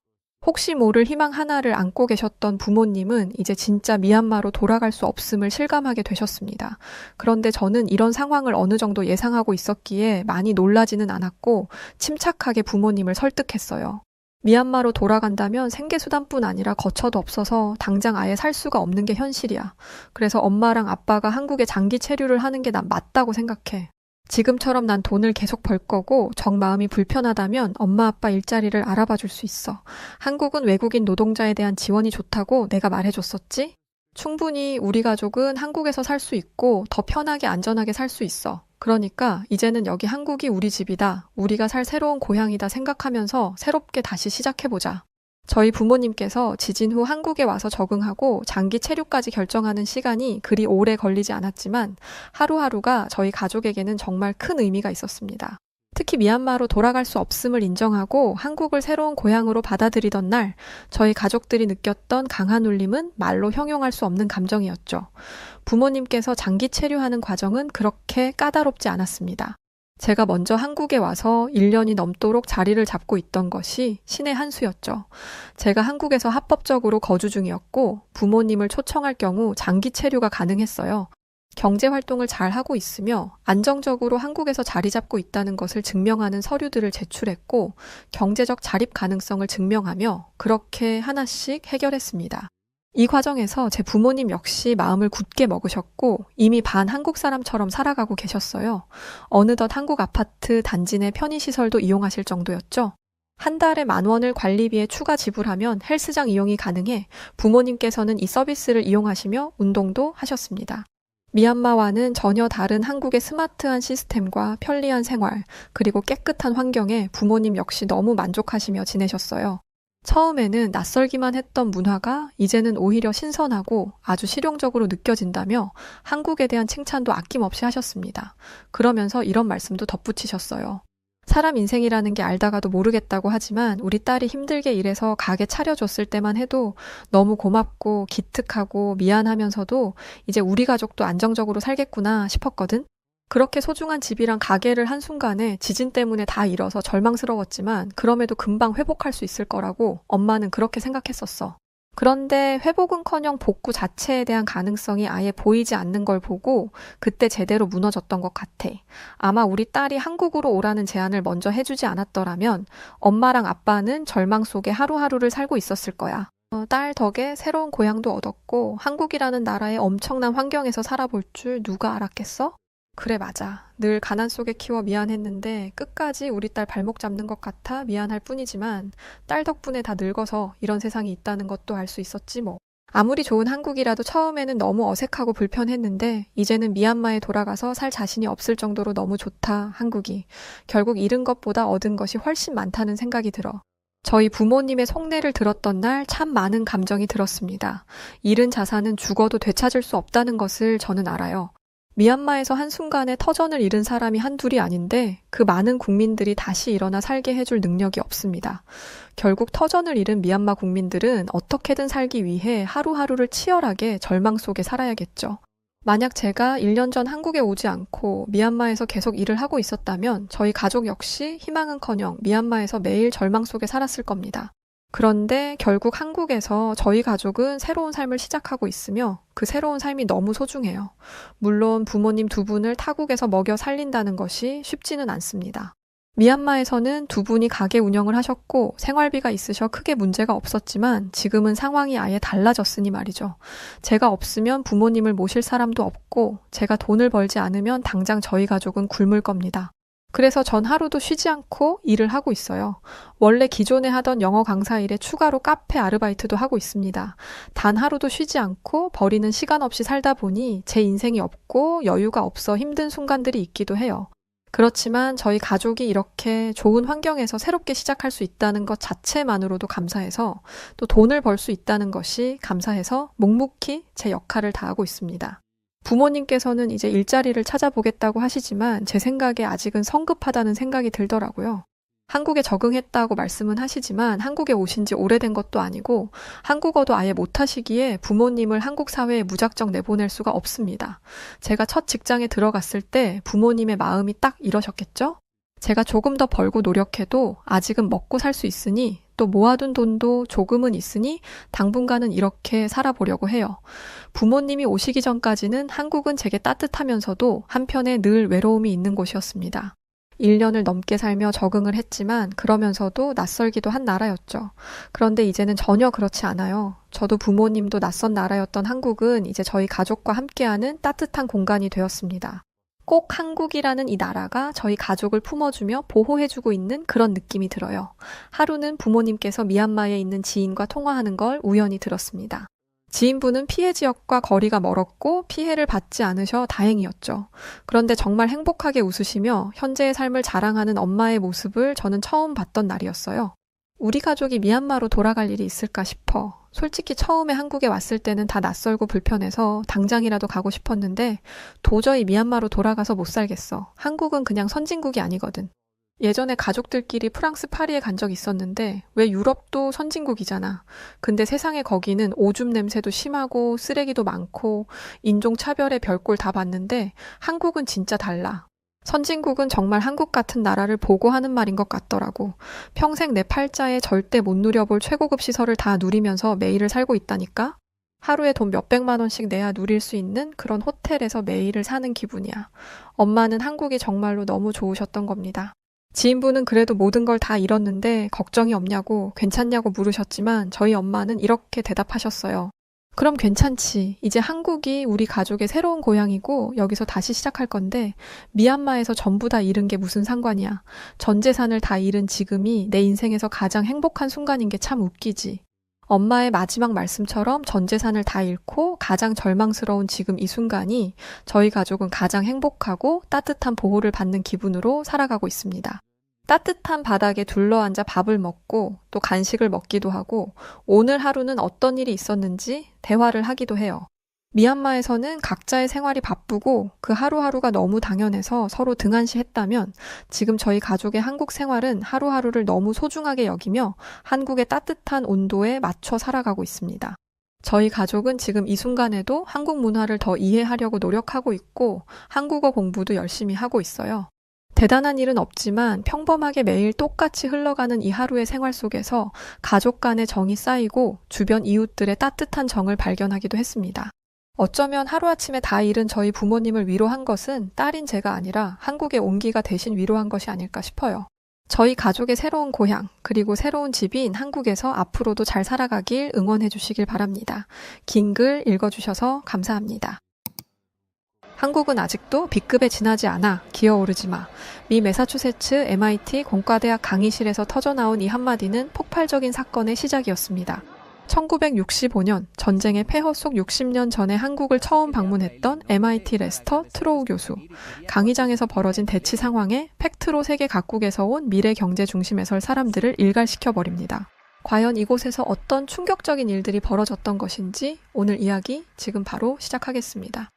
혹시 모를 희망 하나를 안고 계셨던 부모님은 이제 진짜 미얀마로 돌아갈 수 없음을 실감하게 되셨습니다. 그런데 저는 이런 상황을 어느 정도 예상하고 있었기에 많이 놀라지는 않았고 침착하게 부모님을 설득했어요. 미얀마로 돌아간다면 생계수단뿐 아니라 거처도 없어서 당장 아예 살 수가 없는 게 현실이야. 그래서 엄마랑 아빠가 한국에 장기 체류를 하는 게 난 맞다고 생각해. 지금처럼 난 돈을 계속 벌 거고 정 마음이 불편하다면 엄마 아빠 일자리를 알아봐 줄 수 있어. 한국은 외국인 노동자에 대한 지원이 좋다고 내가 말해줬었지? 충분히 우리 가족은 한국에서 살 수 있고 더 편하게 안전하게 살 수 있어. 그러니까 이제는 여기 한국이 우리 집이다. 우리가 살 새로운 고향이다 생각하면서 새롭게 다시 시작해보자. 저희 부모님께서 지진 후 한국에 와서 적응하고 장기 체류까지 결정하는 시간이 그리 오래 걸리지 않았지만 하루하루가 저희 가족에게는 정말 큰 의미가 있었습니다. 특히 미얀마로 돌아갈 수 없음을 인정하고 한국을 새로운 고향으로 받아들이던 날 저희 가족들이 느꼈던 강한 울림은 말로 형용할 수 없는 감정이었죠. 부모님께서 장기 체류하는 과정은 그렇게 까다롭지 않았습니다. 제가 먼저 한국에 와서 1년이 넘도록 자리를 잡고 있던 것이 신의 한 수였죠. 제가 한국에서 합법적으로 거주 중이었고 부모님을 초청할 경우 장기 체류가 가능했어요. 경제활동을 잘 하고 있으며 안정적으로 한국에서 자리 잡고 있다는 것을 증명하는 서류들을 제출했고 경제적 자립 가능성을 증명하며 그렇게 하나씩 해결했습니다. 이 과정에서 제 부모님 역시 마음을 굳게 먹으셨고 이미 반 한국 사람처럼 살아가고 계셨어요. 어느덧 한국 아파트 단지 내 편의시설도 이용하실 정도였죠. 한 달에 10,000원을 관리비에 추가 지불하면 헬스장 이용이 가능해 부모님께서는 이 서비스를 이용하시며 운동도 하셨습니다. 미얀마와는 전혀 다른 한국의 스마트한 시스템과 편리한 생활, 그리고 깨끗한 환경에 부모님 역시 너무 만족하시며 지내셨어요. 처음에는 낯설기만 했던 문화가 이제는 오히려 신선하고 아주 실용적으로 느껴진다며 한국에 대한 칭찬도 아낌없이 하셨습니다. 그러면서 이런 말씀도 덧붙이셨어요. 사람 인생이라는 게 알다가도 모르겠다고 하지만 우리 딸이 힘들게 일해서 가게 차려줬을 때만 해도 너무 고맙고 기특하고 미안하면서도 이제 우리 가족도 안정적으로 살겠구나 싶었거든. 그렇게 소중한 집이랑 가게를 한순간에 지진 때문에 다 잃어서 절망스러웠지만 그럼에도 금방 회복할 수 있을 거라고 엄마는 그렇게 생각했었어. 그런데 회복은커녕 복구 자체에 대한 가능성이 아예 보이지 않는 걸 보고 그때 제대로 무너졌던 것 같아. 아마 우리 딸이 한국으로 오라는 제안을 먼저 해주지 않았더라면 엄마랑 아빠는 절망 속에 하루하루를 살고 있었을 거야. 딸 덕에 새로운 고향도 얻었고 한국이라는 나라의 엄청난 환경에서 살아볼 줄 누가 알았겠어? 그래, 맞아. 늘 가난 속에 키워 미안했는데 끝까지 우리 딸 발목 잡는 것 같아 미안할 뿐이지만 딸 덕분에 다 늙어서 이런 세상이 있다는 것도 알 수 있었지 뭐. 아무리 좋은 한국이라도 처음에는 너무 어색하고 불편했는데 이제는 미얀마에 돌아가서 살 자신이 없을 정도로 너무 좋다, 한국이. 결국 잃은 것보다 얻은 것이 훨씬 많다는 생각이 들어. 저희 부모님의 속내를 들었던 날 참 많은 감정이 들었습니다. 잃은 자산은 죽어도 되찾을 수 없다는 것을 저는 알아요. 미얀마에서 한순간에 터전을 잃은 사람이 한둘이 아닌데 그 많은 국민들이 다시 일어나 살게 해줄 능력이 없습니다. 결국 터전을 잃은 미얀마 국민들은 어떻게든 살기 위해 하루하루를 치열하게 절망 속에 살아야겠죠. 만약 제가 1년 전 한국에 오지 않고 미얀마에서 계속 일을 하고 있었다면 저희 가족 역시 희망은커녕 미얀마에서 매일 절망 속에 살았을 겁니다. 그런데 결국 한국에서 저희 가족은 새로운 삶을 시작하고 있으며 그 새로운 삶이 너무 소중해요. 물론 부모님 두 분을 타국에서 먹여 살린다는 것이 쉽지는 않습니다. 미얀마에서는 두 분이 가게 운영을 하셨고 생활비가 있으셔 크게 문제가 없었지만 지금은 상황이 아예 달라졌으니 말이죠. 제가 없으면 부모님을 모실 사람도 없고 제가 돈을 벌지 않으면 당장 저희 가족은 굶을 겁니다. 그래서 전 하루도 쉬지 않고 일을 하고 있어요. 원래 기존에 하던 영어 강사 일에 추가로 카페 아르바이트도 하고 있습니다. 단 하루도 쉬지 않고 버리는 시간 없이 살다 보니 제 인생이 없고 여유가 없어 힘든 순간들이 있기도 해요. 그렇지만 저희 가족이 이렇게 좋은 환경에서 새롭게 시작할 수 있다는 것 자체만으로도 감사해서 또 돈을 벌 수 있다는 것이 감사해서 묵묵히 제 역할을 다하고 있습니다. 부모님께서는 이제 일자리를 찾아보겠다고 하시지만 제 생각에 아직은 성급하다는 생각이 들더라고요. 한국에 적응했다고 말씀은 하시지만 한국에 오신 지 오래된 것도 아니고 한국어도 아예 못하시기에 부모님을 한국 사회에 무작정 내보낼 수가 없습니다. 제가 첫 직장에 들어갔을 때 부모님의 마음이 딱 이러셨겠죠? 제가 조금 더 벌고 노력해도 아직은 먹고 살 수 있으니 또 모아둔 돈도 조금은 있으니 당분간은 이렇게 살아보려고 해요. 부모님이 오시기 전까지는 한국은 제게 따뜻하면서도 한편에 늘 외로움이 있는 곳이었습니다. 1년을 넘게 살며 적응을 했지만 그러면서도 낯설기도 한 나라였죠. 그런데 이제는 전혀 그렇지 않아요. 저도 부모님도 낯선 나라였던 한국은 이제 저희 가족과 함께하는 따뜻한 공간이 되었습니다. 꼭 한국이라는 이 나라가 저희 가족을 품어주며 보호해주고 있는 그런 느낌이 들어요. 하루는 부모님께서 미얀마에 있는 지인과 통화하는 걸 우연히 들었습니다. 지인분은 피해 지역과 거리가 멀었고 피해를 받지 않으셔 다행이었죠. 그런데 정말 행복하게 웃으시며 현재의 삶을 자랑하는 엄마의 모습을 저는 처음 봤던 날이었어요. 우리 가족이 미얀마로 돌아갈 일이 있을까 싶어. 솔직히 처음에 한국에 왔을 때는 다 낯설고 불편해서 당장이라도 가고 싶었는데 도저히 미얀마로 돌아가서 못 살겠어. 한국은 그냥 선진국이 아니거든. 예전에 가족들끼리 프랑스 파리에 간 적 있었는데 왜 유럽도 선진국이잖아. 근데 세상에 거기는 오줌 냄새도 심하고 쓰레기도 많고 인종차별의 별꼴 다 봤는데 한국은 진짜 달라. 선진국은 정말 한국 같은 나라를 보고하는 말인 것 같더라고. 평생 내 팔자에 절대 못 누려볼 최고급 시설을 다 누리면서 매일을 살고 있다니까? 하루에 돈 몇백만 원씩 내야 누릴 수 있는 그런 호텔에서 매일을 사는 기분이야. 엄마는 한국이 정말로 너무 좋으셨던 겁니다. 지인분은 그래도 모든 걸 다 잃었는데 걱정이 없냐고 괜찮냐고 물으셨지만 저희 엄마는 이렇게 대답하셨어요. 그럼 괜찮지. 이제 한국이 우리 가족의 새로운 고향이고 여기서 다시 시작할 건데 미얀마에서 전부 다 잃은 게 무슨 상관이야. 전 재산을 다 잃은 지금이 내 인생에서 가장 행복한 순간인 게 참 웃기지. 엄마의 마지막 말씀처럼 전 재산을 다 잃고 가장 절망스러운 지금 이 순간이 저희 가족은 가장 행복하고 따뜻한 보호를 받는 기분으로 살아가고 있습니다. 따뜻한 바닥에 둘러앉아 밥을 먹고 또 간식을 먹기도 하고 오늘 하루는 어떤 일이 있었는지 대화를 하기도 해요. 미얀마에서는 각자의 생활이 바쁘고 그 하루하루가 너무 당연해서 서로 등한시했다면 지금 저희 가족의 한국 생활은 하루하루를 너무 소중하게 여기며 한국의 따뜻한 온도에 맞춰 살아가고 있습니다. 저희 가족은 지금 이 순간에도 한국 문화를 더 이해하려고 노력하고 있고 한국어 공부도 열심히 하고 있어요. 대단한 일은 없지만 평범하게 매일 똑같이 흘러가는 이 하루의 생활 속에서 가족 간의 정이 쌓이고 주변 이웃들의 따뜻한 정을 발견하기도 했습니다. 어쩌면 하루아침에 다 잃은 저희 부모님을 위로한 것은 딸인 제가 아니라 한국의 온기가 대신 위로한 것이 아닐까 싶어요. 저희 가족의 새로운 고향, 그리고 새로운 집인 한국에서 앞으로도 잘 살아가길 응원해 주시길 바랍니다. 긴 글 읽어주셔서 감사합니다. 한국은 아직도 B급에 지나지 않아 기어오르지 마. 미 매사추세츠 MIT 공과대학 강의실에서 터져나온 이 한마디는 폭발적인 사건의 시작이었습니다. 1965년 전쟁의 폐허 속 60년 전에 한국을 처음 방문했던 MIT 레스터 트로우 교수. 강의장에서 벌어진 대치 상황에 팩트로 세계 각국에서 온 미래 경제 중심에 설 사람들을 일갈시켜버립니다. 과연 이곳에서 어떤 충격적인 일들이 벌어졌던 것인지 오늘 이야기 지금 바로 시작하겠습니다.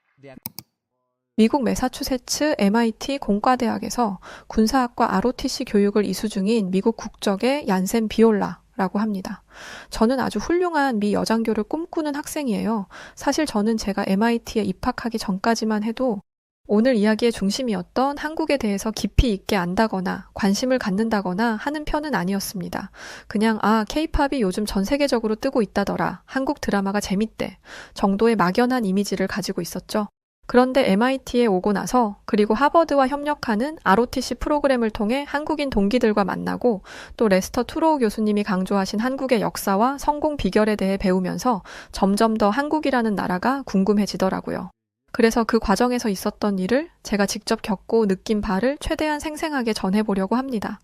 미국 매사추세츠 MIT 공과대학에서 군사학과 ROTC 교육을 이수 중인 미국 국적의 얀센 비올라라고 합니다. 저는 아주 훌륭한 미 여장교를 꿈꾸는 학생이에요. 사실 저는 제가 MIT에 입학하기 전까지만 해도 오늘 이야기의 중심이었던 한국에 대해서 깊이 있게 안다거나 관심을 갖는다거나 하는 편은 아니었습니다. 그냥 K-팝이 요즘 전 세계적으로 뜨고 있다더라. 한국 드라마가 재밌대. 정도의 막연한 이미지를 가지고 있었죠. 그런데 MIT에 오고 나서 그리고 하버드와 협력하는 ROTC 프로그램을 통해 한국인 동기들과 만나고 또 레스터 투로우 교수님이 강조하신 한국의 역사와 성공 비결에 대해 배우면서 점점 더 한국이라는 나라가 궁금해지더라고요. 그래서 그 과정에서 있었던 일을 제가 직접 겪고 느낀 바를 최대한 생생하게 전해보려고 합니다.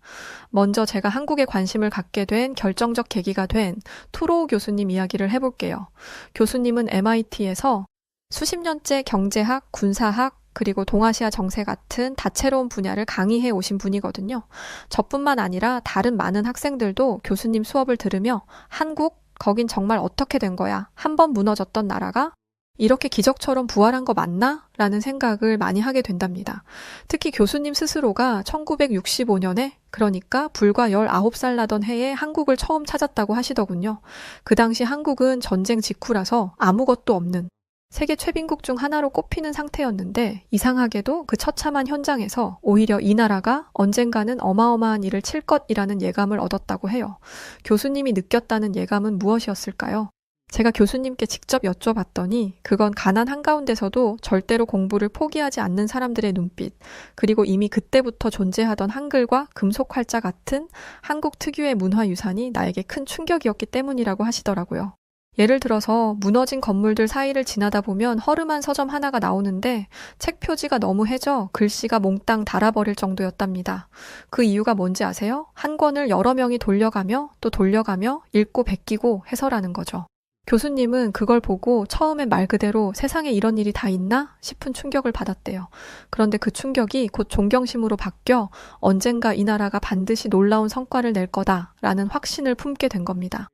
먼저 제가 한국에 관심을 갖게 된 결정적 계기가 된 투로우 교수님 이야기를 해볼게요. 교수님은 MIT에서 수십 년째 경제학, 군사학, 그리고 동아시아 정세 같은 다채로운 분야를 강의해 오신 분이거든요. 저뿐만 아니라 다른 많은 학생들도 교수님 수업을 들으며 한국, 거긴 정말 어떻게 된 거야? 한 번 무너졌던 나라가 이렇게 기적처럼 부활한 거 맞나? 라는 생각을 많이 하게 된답니다. 특히 교수님 스스로가 1965년에 그러니까 불과 19살 나던 해에 한국을 처음 찾았다고 하시더군요. 그 당시 한국은 전쟁 직후라서 아무것도 없는 세계 최빈국 중 하나로 꼽히는 상태였는데 이상하게도 그 처참한 현장에서 오히려 이 나라가 언젠가는 어마어마한 일을 칠 것이라는 예감을 얻었다고 해요. 교수님이 느꼈다는 예감은 무엇이었을까요? 제가 교수님께 직접 여쭤봤더니 그건 가난 한가운데서도 절대로 공부를 포기하지 않는 사람들의 눈빛, 그리고 이미 그때부터 존재하던 한글과 금속 활자 같은 한국 특유의 문화유산이 나에게 큰 충격이었기 때문이라고 하시더라고요. 예를 들어서 무너진 건물들 사이를 지나다 보면 허름한 서점 하나가 나오는데 책 표지가 너무 해져 글씨가 몽땅 닳아버릴 정도였답니다. 그 이유가 뭔지 아세요? 한 권을 여러 명이 돌려가며 또 돌려가며 읽고 베끼고 해서라는 거죠. 교수님은 그걸 보고 처음엔 말 그대로 세상에 이런 일이 다 있나 싶은 충격을 받았대요. 그런데 그 충격이 곧 존경심으로 바뀌어 언젠가 이 나라가 반드시 놀라운 성과를 낼 거다라는 확신을 품게 된 겁니다.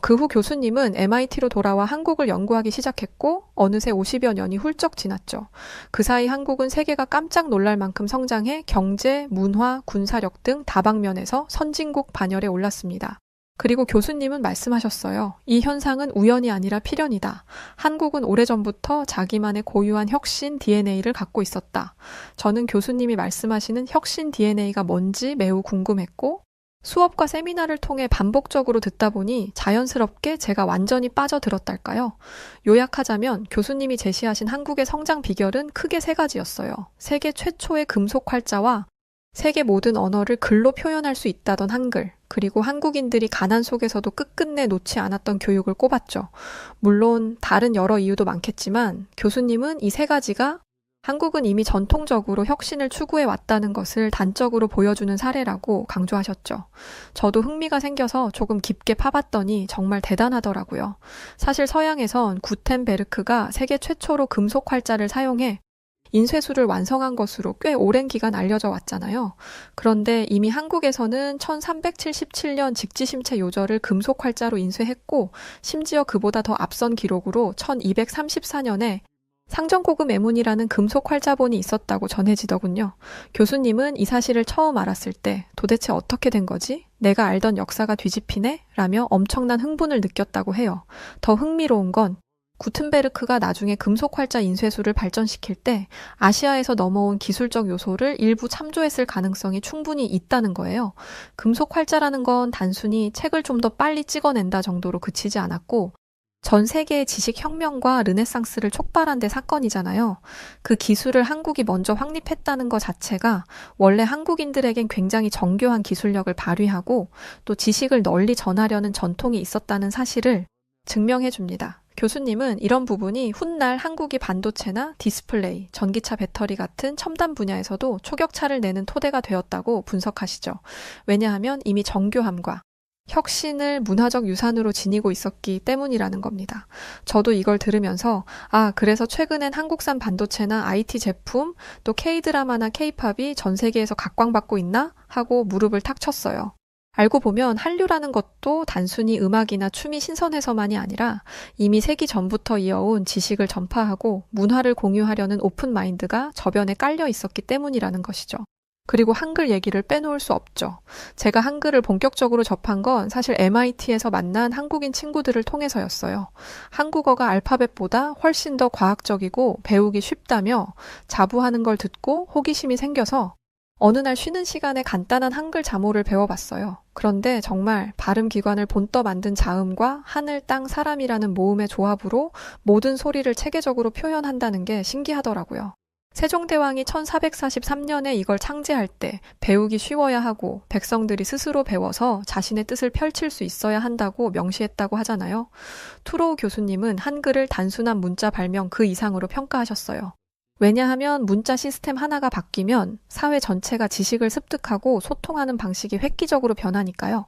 그 후 교수님은 MIT로 돌아와 한국을 연구하기 시작했고 어느새 50여 년이 훌쩍 지났죠. 그 사이 한국은 세계가 깜짝 놀랄 만큼 성장해 경제, 문화, 군사력 등 다방면에서 선진국 반열에 올랐습니다. 그리고 교수님은 말씀하셨어요. 이 현상은 우연이 아니라 필연이다. 한국은 오래전부터 자기만의 고유한 혁신 DNA를 갖고 있었다. 저는 교수님이 말씀하시는 혁신 DNA가 뭔지 매우 궁금했고 수업과 세미나를 통해 반복적으로 듣다 보니 자연스럽게 제가 완전히 빠져들었달까요? 요약하자면 교수님이 제시하신 한국의 성장 비결은 크게 세 가지였어요. 세계 최초의 금속 활자와 세계 모든 언어를 글로 표현할 수 있다던 한글, 그리고 한국인들이 가난 속에서도 끝끝내 놓지 않았던 교육을 꼽았죠. 물론 다른 여러 이유도 많겠지만 교수님은 이 세 가지가 한국은 이미 전통적으로 혁신을 추구해 왔다는 것을 단적으로 보여주는 사례라고 강조하셨죠. 저도 흥미가 생겨서 조금 깊게 파봤더니 정말 대단하더라고요. 사실 서양에선 구텐베르크가 세계 최초로 금속 활자를 사용해 인쇄술을 완성한 것으로 꽤 오랜 기간 알려져 왔잖아요. 그런데 이미 한국에서는 1377년 직지심체 요절을 금속 활자로 인쇄했고 심지어 그보다 더 앞선 기록으로 1234년에 상정고금 애문이라는 금속 활자본이 있었다고 전해지더군요. 교수님은 이 사실을 처음 알았을 때 도대체 어떻게 된 거지? 내가 알던 역사가 뒤집히네? 라며 엄청난 흥분을 느꼈다고 해요. 더 흥미로운 건 구텐베르크가 나중에 금속 활자 인쇄술을 발전시킬 때 아시아에서 넘어온 기술적 요소를 일부 참조했을 가능성이 충분히 있다는 거예요. 금속 활자라는 건 단순히 책을 좀 더 빨리 찍어낸다 정도로 그치지 않았고 전 세계의 지식혁명과 르네상스를 촉발한 데 사건이잖아요. 그 기술을 한국이 먼저 확립했다는 것 자체가 원래 한국인들에겐 굉장히 정교한 기술력을 발휘하고 또 지식을 널리 전하려는 전통이 있었다는 사실을 증명해 줍니다. 교수님은 이런 부분이 훗날 한국이 반도체나 디스플레이, 전기차 배터리 같은 첨단 분야에서도 초격차를 내는 토대가 되었다고 분석하시죠. 왜냐하면 이미 정교함과 혁신을 문화적 유산으로 지니고 있었기 때문이라는 겁니다. 저도 이걸 들으면서 그래서 최근엔 한국산 반도체나 IT 제품, 또 K-드라마나 K-팝이 전 세계에서 각광받고 있나? 하고 무릎을 탁 쳤어요. 알고 보면 한류라는 것도 단순히 음악이나 춤이 신선해서만이 아니라 이미 세기 전부터 이어온 지식을 전파하고 문화를 공유하려는 오픈 마인드가 저변에 깔려 있었기 때문이라는 것이죠. 그리고 한글 얘기를 빼놓을 수 없죠. 제가 한글을 본격적으로 접한 건 사실 MIT에서 만난 한국인 친구들을 통해서였어요. 한국어가 알파벳보다 훨씬 더 과학적이고 배우기 쉽다며 자부하는 걸 듣고 호기심이 생겨서 어느 날 쉬는 시간에 간단한 한글 자모를 배워봤어요. 그런데 정말 발음 기관을 본떠 만든 자음과 하늘, 땅, 사람이라는 모음의 조합으로 모든 소리를 체계적으로 표현한다는 게 신기하더라고요. 세종대왕이 1443년에 이걸 창제할 때 배우기 쉬워야 하고 백성들이 스스로 배워서 자신의 뜻을 펼칠 수 있어야 한다고 명시했다고 하잖아요. 투로우 교수님은 한글을 단순한 문자 발명 그 이상으로 평가하셨어요. 왜냐하면 문자 시스템 하나가 바뀌면 사회 전체가 지식을 습득하고 소통하는 방식이 획기적으로 변하니까요.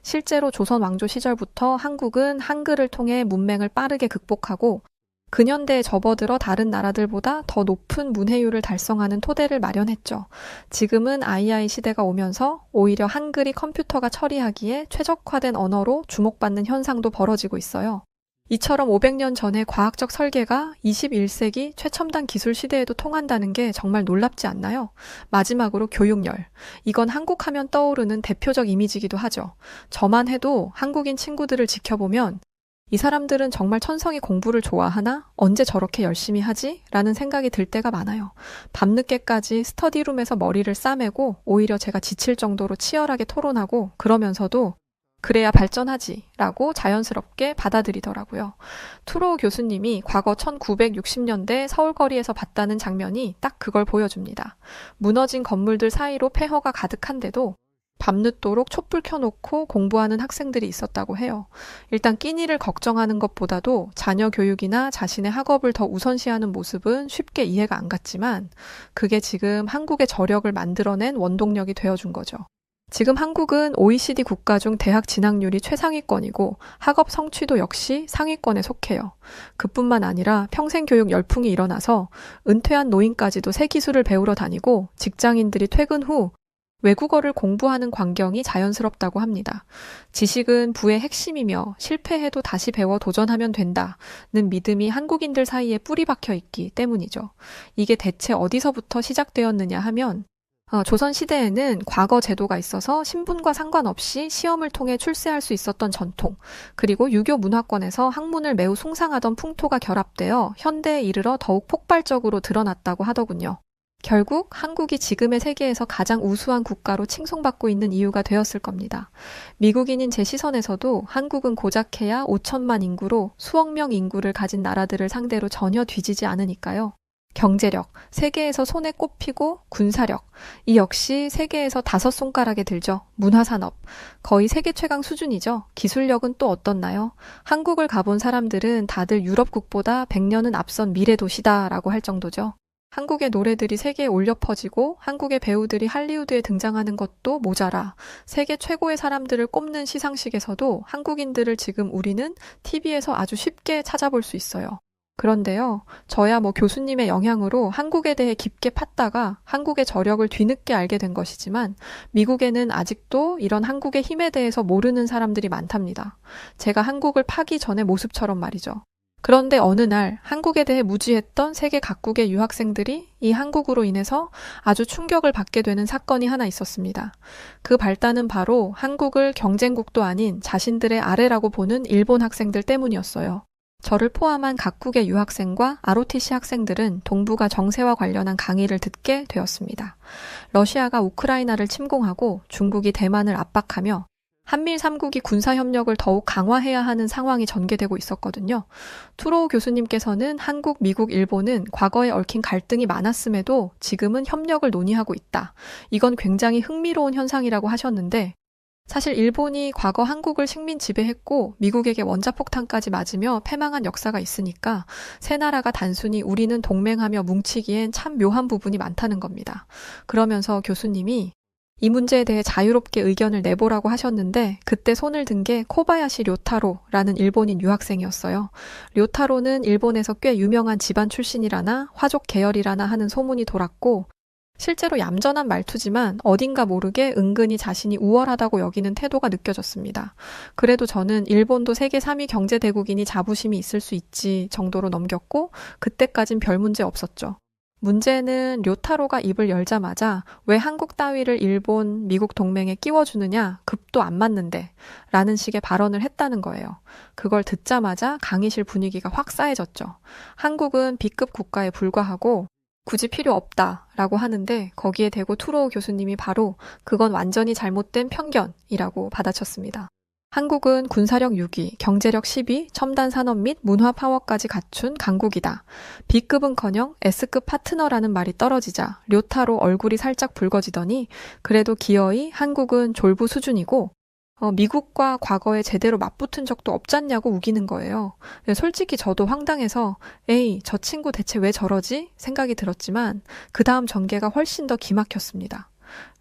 실제로 조선 왕조 시절부터 한국은 한글을 통해 문맹을 빠르게 극복하고 근현대에 접어들어 다른 나라들보다 더 높은 문해율을 달성하는 토대를 마련했죠. 지금은 AI 시대가 오면서 오히려 한글이 컴퓨터가 처리하기에 최적화된 언어로 주목받는 현상도 벌어지고 있어요. 이처럼 500년 전의 과학적 설계가 21세기 최첨단 기술 시대에도 통한다는 게 정말 놀랍지 않나요? 마지막으로 교육열. 이건 한국 하면 떠오르는 대표적 이미지이기도 하죠. 저만 해도 한국인 친구들을 지켜보면 이 사람들은 정말 천성이 공부를 좋아하나? 언제 저렇게 열심히 하지? 라는 생각이 들 때가 많아요. 밤늦게까지 스터디룸에서 머리를 싸매고 오히려 제가 지칠 정도로 치열하게 토론하고 그러면서도 그래야 발전하지 라고 자연스럽게 받아들이더라고요. 투로우 교수님이 과거 1960년대 서울거리에서 봤다는 장면이 딱 그걸 보여줍니다. 무너진 건물들 사이로 폐허가 가득한데도 밤늦도록 촛불 켜놓고 공부하는 학생들이 있었다고 해요. 일단 끼니를 걱정하는 것보다도 자녀 교육이나 자신의 학업을 더 우선시하는 모습은 쉽게 이해가 안 갔지만 그게 지금 한국의 저력을 만들어낸 원동력이 되어준 거죠. 지금 한국은 OECD 국가 중 대학 진학률이 최상위권이고 학업 성취도 역시 상위권에 속해요. 그뿐만 아니라 평생교육 열풍이 일어나서 은퇴한 노인까지도 새 기술을 배우러 다니고 직장인들이 퇴근 후 외국어를 공부하는 광경이 자연스럽다고 합니다. 지식은 부의 핵심이며 실패해도 다시 배워 도전하면 된다는 믿음이 한국인들 사이에 뿌리 박혀 있기 때문이죠. 이게 대체 어디서부터 시작되었느냐 하면 조선시대에는 과거 제도가 있어서 신분과 상관없이 시험을 통해 출세할 수 있었던 전통, 그리고 유교 문화권에서 학문을 매우 숭상하던 풍토가 결합되어 현대에 이르러 더욱 폭발적으로 드러났다고 하더군요. 결국 한국이 지금의 세계에서 가장 우수한 국가로 칭송받고 있는 이유가 되었을 겁니다. 미국인인 제 시선에서도 한국은 고작해야 5천만 인구로 수억 명 인구를 가진 나라들을 상대로 전혀 뒤지지 않으니까요. 경제력, 세계에서 손에 꼽히고 군사력, 이 역시 세계에서 5손가락에 들죠. 문화산업, 거의 세계 최강 수준이죠. 기술력은 또 어떻나요? 한국을 가본 사람들은 다들 유럽국보다 100년은 앞선 미래 도시다라고 할 정도죠. 한국의 노래들이 세계에 울려 퍼지고 한국의 배우들이 할리우드에 등장하는 것도 모자라 세계 최고의 사람들을 꼽는 시상식에서도 한국인들을 지금 우리는 TV에서 아주 쉽게 찾아볼 수 있어요. 그런데요, 저야 교수님의 영향으로 한국에 대해 깊게 팠다가 한국의 저력을 뒤늦게 알게 된 것이지만 미국에는 아직도 이런 한국의 힘에 대해서 모르는 사람들이 많답니다. 제가 한국을 파기 전의 모습처럼 말이죠. 그런데 어느 날 한국에 대해 무지했던 세계 각국의 유학생들이 이 한국으로 인해서 아주 충격을 받게 되는 사건이 하나 있었습니다. 그 발단은 바로 한국을 경쟁국도 아닌 자신들의 아래라고 보는 일본 학생들 때문이었어요. 저를 포함한 각국의 유학생과 ROTC 학생들은 동북아 정세와 관련한 강의를 듣게 되었습니다. 러시아가 우크라이나를 침공하고 중국이 대만을 압박하며 한밀 3국이 군사협력을 더욱 강화해야 하는 상황이 전개되고 있었거든요. 투로우 교수님께서는 한국, 미국, 일본은 과거에 얽힌 갈등이 많았음에도 지금은 협력을 논의하고 있다. 이건 굉장히 흥미로운 현상이라고 하셨는데 사실 일본이 과거 한국을 식민 지배했고 미국에게 원자폭탄까지 맞으며 패망한 역사가 있으니까 세 나라가 단순히 우리는 동맹하며 뭉치기엔 참 묘한 부분이 많다는 겁니다. 그러면서 교수님이 이 문제에 대해 자유롭게 의견을 내보라고 하셨는데 그때 손을 든 게 코바야시 료타로라는 일본인 유학생이었어요. 료타로는 일본에서 꽤 유명한 집안 출신이라나 화족 계열이라나 하는 소문이 돌았고 실제로 얌전한 말투지만 어딘가 모르게 은근히 자신이 우월하다고 여기는 태도가 느껴졌습니다. 그래도 저는 일본도 세계 3위 경제대국이니 자부심이 있을 수 있지 정도로 넘겼고 그때까진 별 문제 없었죠. 문제는 료타로가 입을 열자마자 왜 한국 따위를 일본, 미국 동맹에 끼워주느냐, 급도 안 맞는데 라는 식의 발언을 했다는 거예요. 그걸 듣자마자 강의실 분위기가 확 싸해졌죠. 한국은 B급 국가에 불과하고 굳이 필요 없다라고 하는데 거기에 대고 투로우 교수님이 바로 그건 완전히 잘못된 편견이라고 받아쳤습니다. 한국은 군사력 6위, 경제력 10위, 첨단 산업 및 문화 파워까지 갖춘 강국이다. B급은커녕 S급 파트너라는 말이 떨어지자 료타로 얼굴이 살짝 붉어지더니 그래도 기어이 한국은 졸부 수준이고 미국과 과거에 제대로 맞붙은 적도 없잖냐고 우기는 거예요. 솔직히 저도 황당해서 에이, 저 친구 대체 왜 저러지? 생각이 들었지만 그 다음 전개가 훨씬 더 기막혔습니다.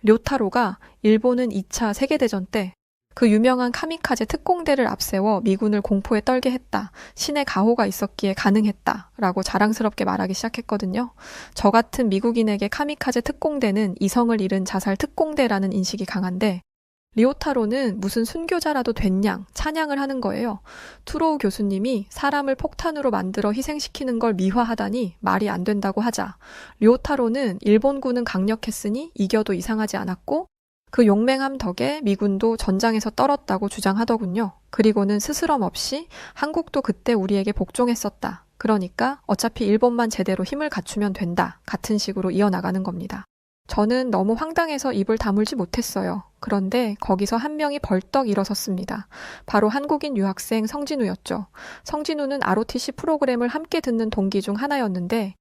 료타로가 일본은 2차 세계대전 때 그 유명한 카미카제 특공대를 앞세워 미군을 공포에 떨게 했다. 신의 가호가 있었기에 가능했다. 라고 자랑스럽게 말하기 시작했거든요. 저 같은 미국인에게 카미카제 특공대는 이성을 잃은 자살 특공대라는 인식이 강한데 리오타로는 무슨 순교자라도 된 양 찬양을 하는 거예요. 투로우 교수님이 사람을 폭탄으로 만들어 희생시키는 걸 미화하다니 말이 안 된다고 하자 리오타로는 일본군은 강력했으니 이겨도 이상하지 않았고 그 용맹함 덕에 미군도 전장에서 떨었다고 주장하더군요. 그리고는 스스럼 없이 한국도 그때 우리에게 복종했었다. 그러니까 어차피 일본만 제대로 힘을 갖추면 된다. 같은 식으로 이어나가는 겁니다. 저는 너무 황당해서 입을 다물지 못했어요. 그런데 거기서 한 명이 벌떡 일어섰습니다. 바로 한국인 유학생 성진우였죠. 성진우는 ROTC 프로그램을 함께 듣는 동기 중 하나였는데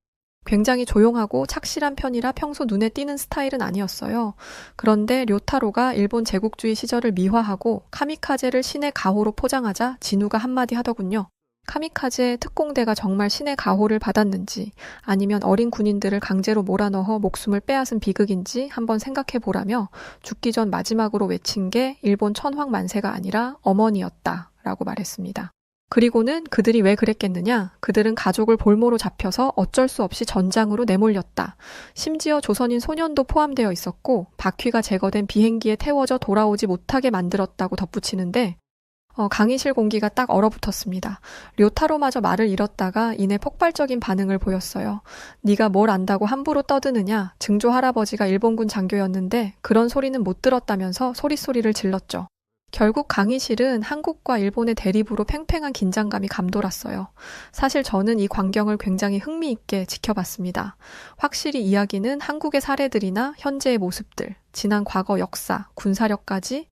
굉장히 조용하고 착실한 편이라 평소 눈에 띄는 스타일은 아니었어요. 그런데 료타로가 일본 제국주의 시절을 미화하고 카미카제를 신의 가호로 포장하자 진우가 한마디 하더군요. 카미카제 특공대가 정말 신의 가호를 받았는지 아니면 어린 군인들을 강제로 몰아넣어 목숨을 빼앗은 비극인지 한번 생각해 보라며 죽기 전 마지막으로 외친 게 일본 천황 만세가 아니라 어머니였다 라고 말했습니다. 그리고는 그들이 왜 그랬겠느냐? 그들은 가족을 볼모로 잡혀서 어쩔 수 없이 전장으로 내몰렸다. 심지어 조선인 소년도 포함되어 있었고 바퀴가 제거된 비행기에 태워져 돌아오지 못하게 만들었다고 덧붙이는데 강의실 공기가 딱 얼어붙었습니다. 료타로마저 말을 잃었다가 이내 폭발적인 반응을 보였어요. 네가 뭘 안다고 함부로 떠드느냐. 증조 할아버지가 일본군 장교였는데 그런 소리는 못 들었다면서 소리소리를 질렀죠. 결국 강의실은 한국과 일본의 대립으로 팽팽한 긴장감이 감돌았어요. 사실 저는 이 광경을 굉장히 흥미있게 지켜봤습니다. 확실히 이야기는 한국의 사례들이나 현재의 모습들, 지난 과거 역사, 군사력까지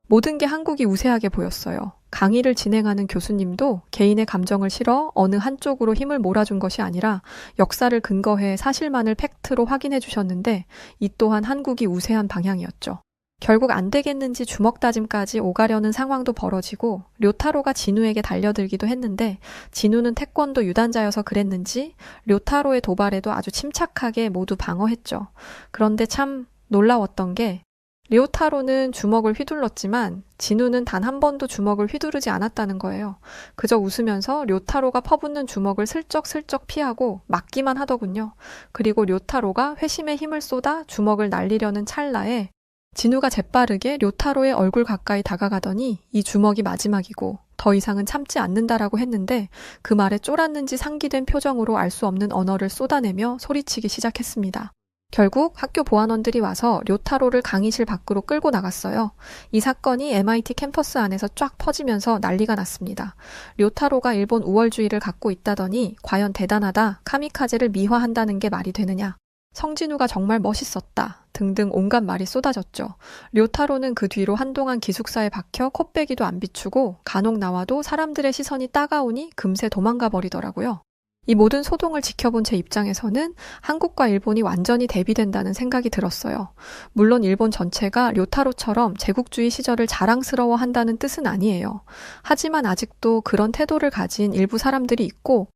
모든 게 한국이 우세하게 보였어요. 강의를 진행하는 교수님도 개인의 감정을 실어 어느 한쪽으로 힘을 몰아준 것이 아니라 역사를 근거해 사실만을 팩트로 확인해 주셨는데 이 또한 한국이 우세한 방향이었죠. 결국 안 되겠는지 주먹 다짐까지 오가려는 상황도 벌어지고 료타로가 진우에게 달려들기도 했는데 진우는 태권도 유단자여서 그랬는지 료타로의 도발에도 아주 침착하게 모두 방어했죠. 그런데 참 놀라웠던 게 료타로는 주먹을 휘둘렀지만 진우는 단 한 번도 주먹을 휘두르지 않았다는 거예요. 그저 웃으면서 료타로가 퍼붓는 주먹을 슬쩍슬쩍 피하고 맞기만 하더군요. 그리고 료타로가 회심의 힘을 쏟아 주먹을 날리려는 찰나에 진우가 재빠르게 료타로의 얼굴 가까이 다가가더니 이 주먹이 마지막이고 더 이상은 참지 않는다라고 했는데 그 말에 쫄았는지 상기된 표정으로 알 수 없는 언어를 쏟아내며 소리치기 시작했습니다. 결국 학교 보안원들이 와서 료타로를 강의실 밖으로 끌고 나갔어요. 이 사건이 MIT 캠퍼스 안에서 쫙 퍼지면서 난리가 났습니다. 료타로가 일본 우월주의를 갖고 있다더니 과연 대단하다, 카미카제를 미화한다는 게 말이 되느냐. 성진우가 정말 멋있었다 등등 온갖 말이 쏟아졌죠. 료타로는 그 뒤로 한동안 기숙사에 박혀 콧배기도 안 비추고 간혹 나와도 사람들의 시선이 따가우니 금세 도망가 버리더라고요. 이 모든 소동을 지켜본 제 입장에서는 한국과 일본이 완전히 대비된다는 생각이 들었어요. 물론 일본 전체가 료타로처럼 제국주의 시절을 자랑스러워한다는 뜻은 아니에요. 하지만 아직도 그런 태도를 가진 일부 사람들이 있고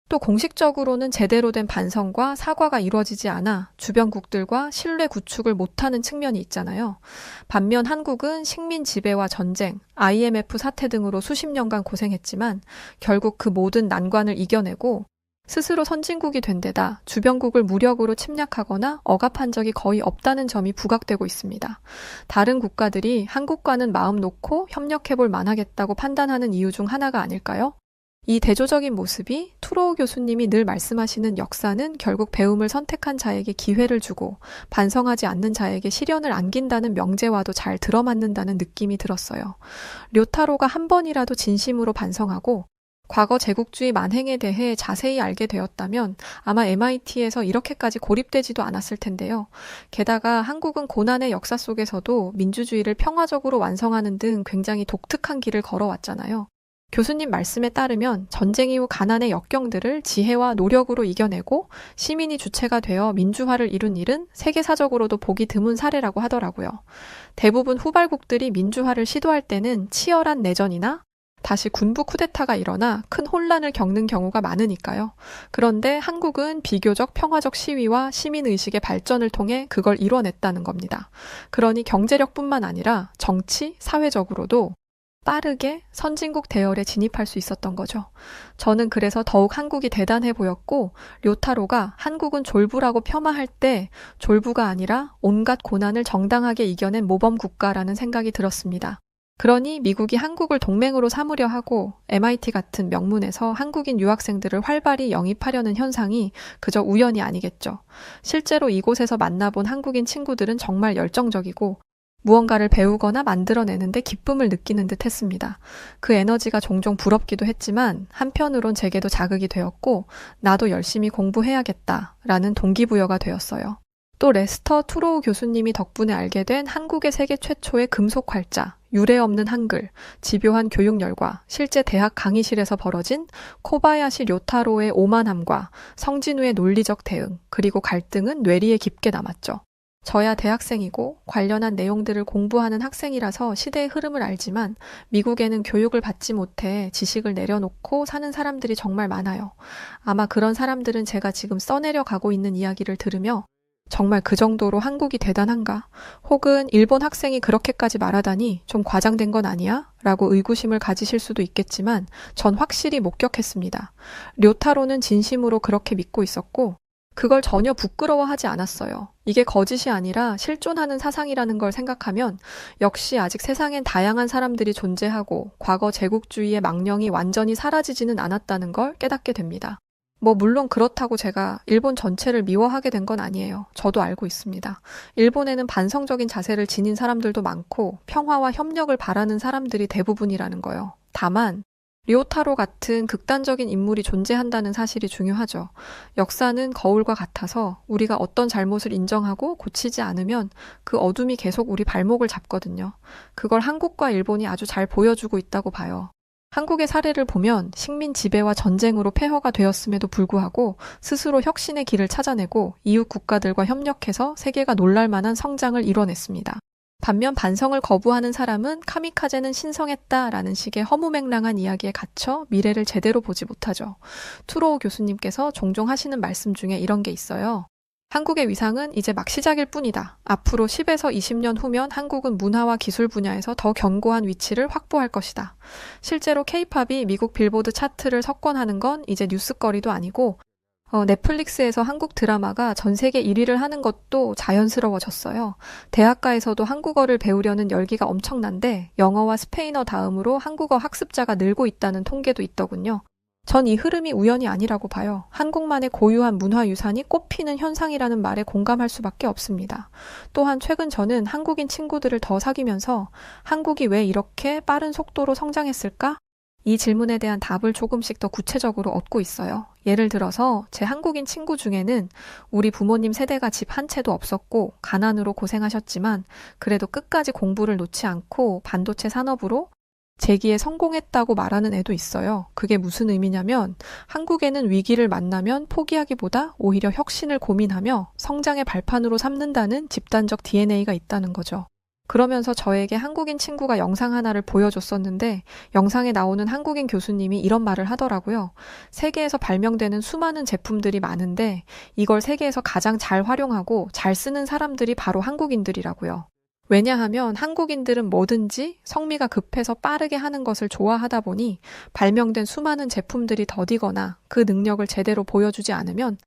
또 공식적으로는 제대로 된 반성과 사과가 이루어지지 않아 주변국들과 신뢰 구축을 못하는 측면이 있잖아요. 반면 한국은 식민 지배와 전쟁, IMF 사태 등으로 수십 년간 고생했지만 결국 그 모든 난관을 이겨내고 스스로 선진국이 된 데다 주변국을 무력으로 침략하거나 억압한 적이 거의 없다는 점이 부각되고 있습니다. 다른 국가들이 한국과는 마음 놓고 협력해볼 만하겠다고 판단하는 이유 중 하나가 아닐까요? 이 대조적인 모습이 투로우 교수님이 늘 말씀하시는 역사는 결국 배움을 선택한 자에게 기회를 주고 반성하지 않는 자에게 시련을 안긴다는 명제와도 잘 들어맞는다는 느낌이 들었어요. 료타로가 한 번이라도 진심으로 반성하고 과거 제국주의 만행에 대해 자세히 알게 되었다면 아마 MIT에서 이렇게까지 고립되지도 않았을 텐데요. 게다가 한국은 고난의 역사 속에서도 민주주의를 평화적으로 완성하는 등 굉장히 독특한 길을 걸어왔잖아요. 교수님 말씀에 따르면 전쟁 이후 가난의 역경들을 지혜와 노력으로 이겨내고 시민이 주체가 되어 민주화를 이룬 일은 세계사적으로도 보기 드문 사례라고 하더라고요. 대부분 후발국들이 민주화를 시도할 때는 치열한 내전이나 다시 군부 쿠데타가 일어나 큰 혼란을 겪는 경우가 많으니까요. 그런데 한국은 비교적 평화적 시위와 시민의식의 발전을 통해 그걸 이뤄냈다는 겁니다. 그러니 경제력뿐만 아니라 정치, 사회적으로도 빠르게 선진국 대열에 진입할 수 있었던 거죠. 저는 그래서 더욱 한국이 대단해 보였고 료타로가 한국은 졸부라고 폄하할 때 졸부가 아니라 온갖 고난을 정당하게 이겨낸 모범 국가라는 생각이 들었습니다. 그러니 미국이 한국을 동맹으로 삼으려 하고 MIT 같은 명문에서 한국인 유학생들을 활발히 영입하려는 현상이 그저 우연이 아니겠죠. 실제로 이곳에서 만나본 한국인 친구들은 정말 열정적이고 무언가를 배우거나 만들어내는데 기쁨을 느끼는 듯 했습니다. 그 에너지가 종종 부럽기도 했지만 한편으론 제게도 자극이 되었고 나도 열심히 공부해야겠다라는 동기부여가 되었어요. 또 레스터 투로우 교수님이 덕분에 알게 된 한국의 세계 최초의 금속 활자, 유례 없는 한글, 집요한 교육 열과 실제 대학 강의실에서 벌어진 코바야시 료타로의 오만함과 성진우의 논리적 대응, 그리고 갈등은 뇌리에 깊게 남았죠. 저야 대학생이고 관련한 내용들을 공부하는 학생이라서 시대의 흐름을 알지만 미국에는 교육을 받지 못해 지식을 내려놓고 사는 사람들이 정말 많아요. 아마 그런 사람들은 제가 지금 써내려가고 있는 이야기를 들으며 정말 그 정도로 한국이 대단한가? 혹은 일본 학생이 그렇게까지 말하다니 좀 과장된 건 아니야? 라고 의구심을 가지실 수도 있겠지만 전 확실히 목격했습니다. 료타로는 진심으로 그렇게 믿고 있었고 그걸 전혀 부끄러워하지 않았어요. 이게 거짓이 아니라 실존하는 사상이라는 걸 생각하면 역시 아직 세상엔 다양한 사람들이 존재하고 과거 제국주의의 망령이 완전히 사라지지는 않았다는 걸 깨닫게 됩니다. 물론 그렇다고 제가 일본 전체를 미워하게 된 건 아니에요. 저도 알고 있습니다. 일본에는 반성적인 자세를 지닌 사람들도 많고 평화와 협력을 바라는 사람들이 대부분이라는 거요. 다만 료타로 같은 극단적인 인물이 존재한다는 사실이 중요하죠. 역사는 거울과 같아서 우리가 어떤 잘못을 인정하고 고치지 않으면 그 어둠이 계속 우리 발목을 잡거든요. 그걸 한국과 일본이 아주 잘 보여주고 있다고 봐요. 한국의 사례를 보면 식민 지배와 전쟁으로 폐허가 되었음에도 불구하고 스스로 혁신의 길을 찾아내고 이웃 국가들과 협력해서 세계가 놀랄 만한 성장을 이뤄냈습니다. 반면 반성을 거부하는 사람은 카미카제는 신성했다라는 식의 허무맹랑한 이야기에 갇혀 미래를 제대로 보지 못하죠. 투로우 교수님께서 종종 하시는 말씀 중에 이런 게 있어요. 한국의 위상은 이제 막 시작일 뿐이다. 앞으로 10에서 20년 후면 한국은 문화와 기술 분야에서 더 견고한 위치를 확보할 것이다. 실제로 K-팝이 미국 빌보드 차트를 석권하는 건 이제 뉴스거리도 아니고 넷플릭스에서 한국 드라마가 전 세계 1위를 하는 것도 자연스러워졌어요. 대학가에서도 한국어를 배우려는 열기가 엄청난데 영어와 스페인어 다음으로 한국어 학습자가 늘고 있다는 통계도 있더군요. 전 이 흐름이 우연이 아니라고 봐요. 한국만의 고유한 문화유산이 꽃피는 현상이라는 말에 공감할 수밖에 없습니다. 또한 최근 저는 한국인 친구들을 더 사귀면서 한국이 왜 이렇게 빠른 속도로 성장했을까? 이 질문에 대한 답을 조금씩 더 구체적으로 얻고 있어요. 예를 들어서 제 한국인 친구 중에는 우리 부모님 세대가 집 한 채도 없었고 가난으로 고생하셨지만 그래도 끝까지 공부를 놓지 않고 반도체 산업으로 재기에 성공했다고 말하는 애도 있어요. 그게 무슨 의미냐면 한국에는 위기를 만나면 포기하기보다 오히려 혁신을 고민하며 성장의 발판으로 삼는다는 집단적 DNA가 있다는 거죠. 그러면서 저에게 한국인 친구가 영상 하나를 보여줬었는데 영상에 나오는 한국인 교수님이 이런 말을 하더라고요. 세계에서 발명되는 수많은 제품들이 많은데 이걸 세계에서 가장 잘 활용하고 잘 쓰는 사람들이 바로 한국인들이라고요. 왜냐하면 한국인들은 뭐든지 성미가 급해서 빠르게 하는 것을 좋아하다 보니 발명된 수많은 제품들이 더디거나 그 능력을 제대로 보여주지 않으면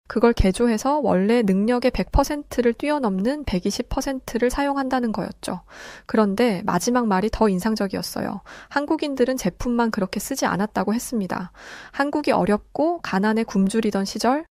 그걸 개조해서 원래 능력의 100%를 뛰어넘는 120%를 사용한다는 거였죠. 그런데 마지막 말이 더 인상적이었어요. 한국인들은 제품만 그렇게 쓰지 않았다고 했습니다. 한국이 어렵고 가난에 굶주리던 시절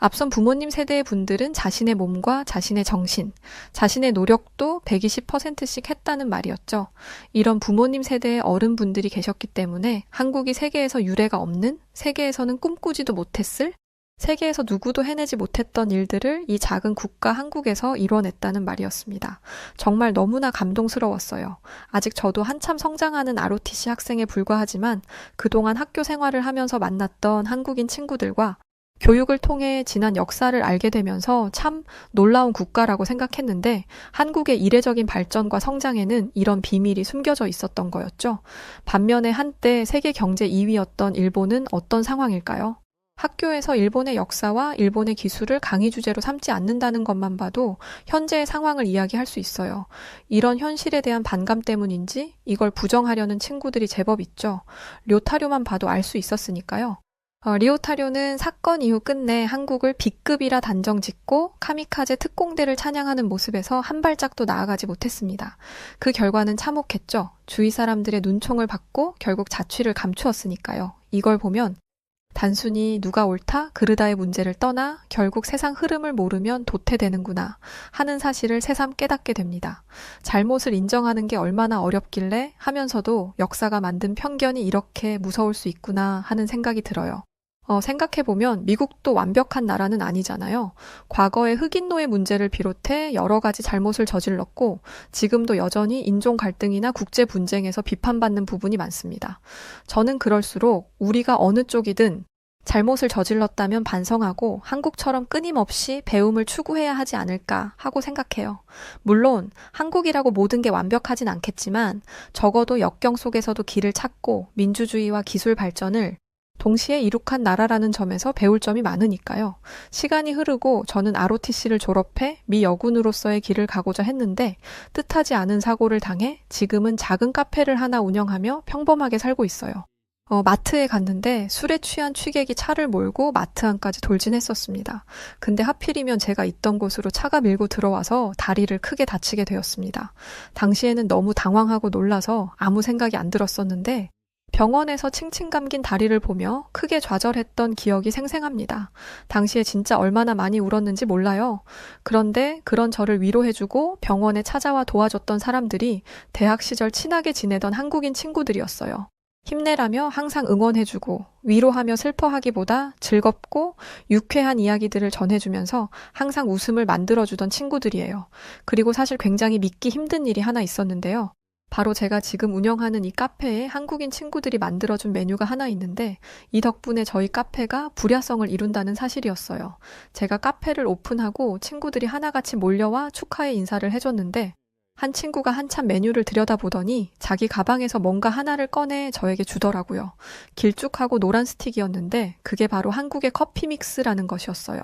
앞선 부모님 세대의 분들은 자신의 몸과 자신의 정신, 자신의 노력도 120%씩 했다는 말이었죠. 이런 부모님 세대의 어른분들이 계셨기 때문에 한국이 세계에서 유례가 없는, 세계에서는 꿈꾸지도 못했을, 세계에서 누구도 해내지 못했던 일들을 이 작은 국가 한국에서 이뤄냈다는 말이었습니다. 정말 너무나 감동스러웠어요. 아직 저도 한참 성장하는 ROTC 학생에 불과하지만 그동안 학교 생활을 하면서 만났던 한국인 친구들과 교육을 통해 지난 역사를 알게 되면서 참 놀라운 국가라고 생각했는데 한국의 이례적인 발전과 성장에는 이런 비밀이 숨겨져 있었던 거였죠. 반면에 한때 세계 경제 2위였던 일본은 어떤 상황일까요? 학교에서 일본의 역사와 일본의 기술을 강의 주제로 삼지 않는다는 것만 봐도 현재의 상황을 이야기할 수 있어요. 이런 현실에 대한 반감 때문인지 이걸 부정하려는 친구들이 제법 있죠. 료타료만 봐도 알 수 있었으니까요. 리오타료는 사건 이후 끝내 한국을 B급이라 단정짓고 카미카제 특공대를 찬양하는 모습에서 한 발짝도 나아가지 못했습니다. 그 결과는 참혹했죠. 주위 사람들의 눈총을 받고 결국 자취를 감추었으니까요. 이걸 보면 단순히 누가 옳다, 그르다의 문제를 떠나 결국 세상 흐름을 모르면 도태되는구나 하는 사실을 새삼 깨닫게 됩니다. 잘못을 인정하는 게 얼마나 어렵길래 하면서도 역사가 만든 편견이 이렇게 무서울 수 있구나 하는 생각이 들어요. 생각해보면 미국도 완벽한 나라는 아니잖아요. 과거의 흑인 노예 문제를 비롯해 여러 가지 잘못을 저질렀고 지금도 여전히 인종 갈등이나 국제 분쟁에서 비판받는 부분이 많습니다. 저는 그럴수록 우리가 어느 쪽이든 잘못을 저질렀다면 반성하고 한국처럼 끊임없이 배움을 추구해야 하지 않을까 하고 생각해요. 물론 한국이라고 모든 게 완벽하진 않겠지만 적어도 역경 속에서도 길을 찾고 민주주의와 기술 발전을 동시에 이룩한 나라라는 점에서 배울 점이 많으니까요. 시간이 흐르고 저는 ROTC를 졸업해 미 여군으로서의 길을 가고자 했는데 뜻하지 않은 사고를 당해 지금은 작은 카페를 하나 운영하며 평범하게 살고 있어요. 마트에 갔는데 술에 취한 취객이 차를 몰고 마트 안까지 돌진했었습니다. 근데 하필이면 제가 있던 곳으로 차가 밀고 들어와서 다리를 크게 다치게 되었습니다. 당시에는 너무 당황하고 놀라서 아무 생각이 안 들었었는데 병원에서 칭칭 감긴 다리를 보며 크게 좌절했던 기억이 생생합니다. 당시에 진짜 얼마나 많이 울었는지 몰라요. 그런데 그런 저를 위로해주고 병원에 찾아와 도와줬던 사람들이 대학 시절 친하게 지내던 한국인 친구들이었어요. 힘내라며 항상 응원해주고 위로하며 슬퍼하기보다 즐겁고 유쾌한 이야기들을 전해주면서 항상 웃음을 만들어주던 친구들이에요. 그리고 사실 굉장히 믿기 힘든 일이 하나 있었는데요. 바로 제가 지금 운영하는 이 카페에 한국인 친구들이 만들어준 메뉴가 하나 있는데 이 덕분에 저희 카페가 불야성을 이룬다는 사실이었어요. 제가 카페를 오픈하고 친구들이 하나같이 몰려와 축하의 인사를 해줬는데 한 친구가 한참 메뉴를 들여다보더니 자기 가방에서 뭔가 하나를 꺼내 저에게 주더라고요. 길쭉하고 노란 스틱이었는데 그게 바로 한국의 커피 믹스라는 것이었어요.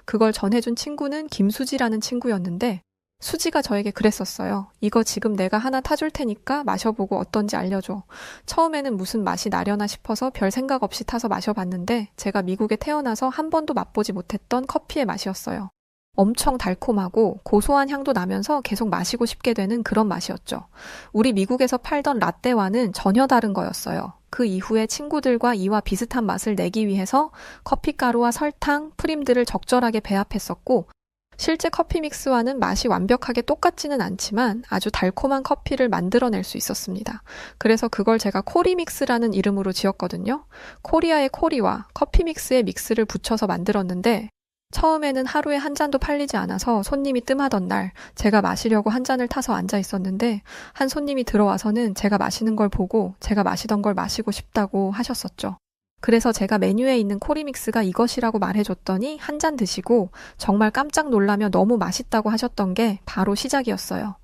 그걸 전해준 친구는 김수지라는 친구였는데 수지가 저에게 그랬었어요. 이거 지금 내가 하나 타줄 테니까 마셔보고 어떤지 알려줘. 처음에는 무슨 맛이 나려나 싶어서 별 생각 없이 타서 마셔봤는데 제가 미국에 태어나서 한 번도 맛보지 못했던 커피의 맛이었어요. 엄청 달콤하고 고소한 향도 나면서 계속 마시고 싶게 되는 그런 맛이었죠. 우리 미국에서 팔던 라떼와는 전혀 다른 거였어요. 그 이후에 친구들과 이와 비슷한 맛을 내기 위해서 커피가루와 설탕, 프림들을 적절하게 배합했었고 실제 커피 믹스와는 맛이 완벽하게 똑같지는 않지만 아주 달콤한 커피를 만들어낼 수 있었습니다. 그래서 그걸 제가 코리믹스라는 이름으로 지었거든요. 코리아의 코리와 커피 믹스의 믹스를 붙여서 만들었는데 처음에는 하루에 한 잔도 팔리지 않아서 손님이 뜸하던 날 제가 마시려고 한 잔을 타서 앉아 있었는데 한 손님이 들어와서는 제가 마시는 걸 보고 제가 마시던 걸 마시고 싶다고 하셨었죠. 그래서 제가 메뉴에 있는 코리믹스가 이것이라고 말해줬더니 한 잔 드시고 정말 깜짝 놀라며 너무 맛있다고 하셨던 게 바로 시작이었어요.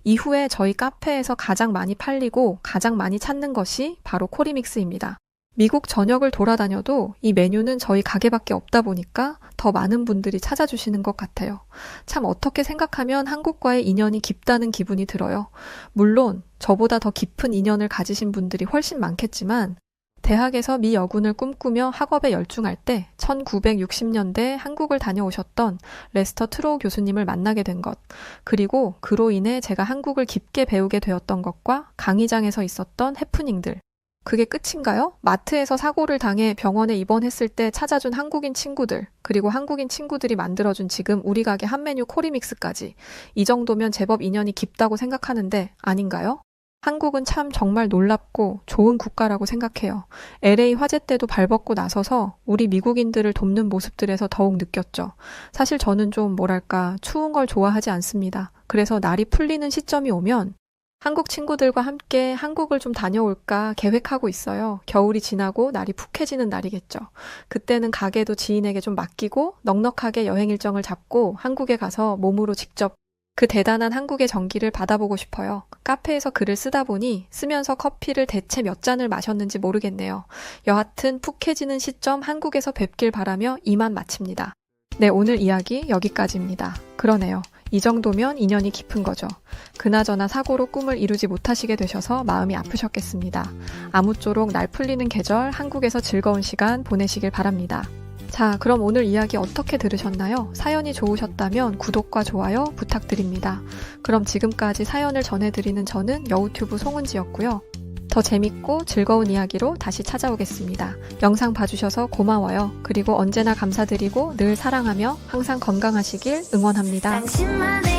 이후에 저희 카페에서 가장 많이 팔리고 가장 많이 찾는 것이 바로 코리믹스입니다. 미국 전역을 돌아다녀도 이 메뉴는 저희 가게밖에 없다 보니까 더 많은 분들이 찾아주시는 것 같아요. 참 어떻게 생각하면 한국과의 인연이 깊다는 기분이 들어요. 물론 저보다 더 깊은 인연을 가지신 분들이 훨씬 많겠지만 대학에서 미 여군을 꿈꾸며 학업에 열중할 때 1960년대에 한국을 다녀오셨던 레스터 트로우 교수님을 만나게 된 것, 그리고 그로 인해 제가 한국을 깊게 배우게 되었던 것과 강의장에서 있었던 해프닝들, 그게 끝인가요? 마트에서 사고를 당해 병원에 입원했을 때 찾아준 한국인 친구들, 그리고 한국인 친구들이 만들어준 지금 우리 가게 한 메뉴 코리믹스까지 이 정도면 제법 인연이 깊다고 생각하는데 아닌가요? 한국은 참 정말 놀랍고 좋은 국가라고 생각해요. LA 화재 때도 발벗고 나서서 우리 미국인들을 돕는 모습들에서 더욱 느꼈죠. 사실 저는 좀 추운 걸 좋아하지 않습니다. 그래서 날이 풀리는 시점이 오면 한국 친구들과 함께 한국을 좀 다녀올까 계획하고 있어요. 겨울이 지나고 날이 푹해지는 날이겠죠. 그때는 가게도 지인에게 좀 맡기고 넉넉하게 여행 일정을 잡고 한국에 가서 몸으로 직접 그 대단한 한국의 정기를 받아보고 싶어요. 카페에서 글을 쓰다 보니 쓰면서 커피를 대체 몇 잔을 마셨는지 모르겠네요. 여하튼 푹해지는 시점 한국에서 뵙길 바라며 이만 마칩니다. 네, 오늘 이야기 여기까지입니다. 그러네요. 이 정도면 인연이 깊은 거죠. 그나저나 사고로 꿈을 이루지 못하시게 되셔서 마음이 아프셨겠습니다. 아무쪼록 날 풀리는 계절 한국에서 즐거운 시간 보내시길 바랍니다. 자, 그럼 오늘 이야기 어떻게 들으셨나요? 사연이 좋으셨다면 구독과 좋아요 부탁드립니다. 그럼 지금까지 사연을 전해드리는 저는 여우튜브 송은지였고요. 더 재밌고 즐거운 이야기로 다시 찾아오겠습니다. 영상 봐주셔서 고마워요. 그리고 언제나 감사드리고 늘 사랑하며 항상 건강하시길 응원합니다. 당신만의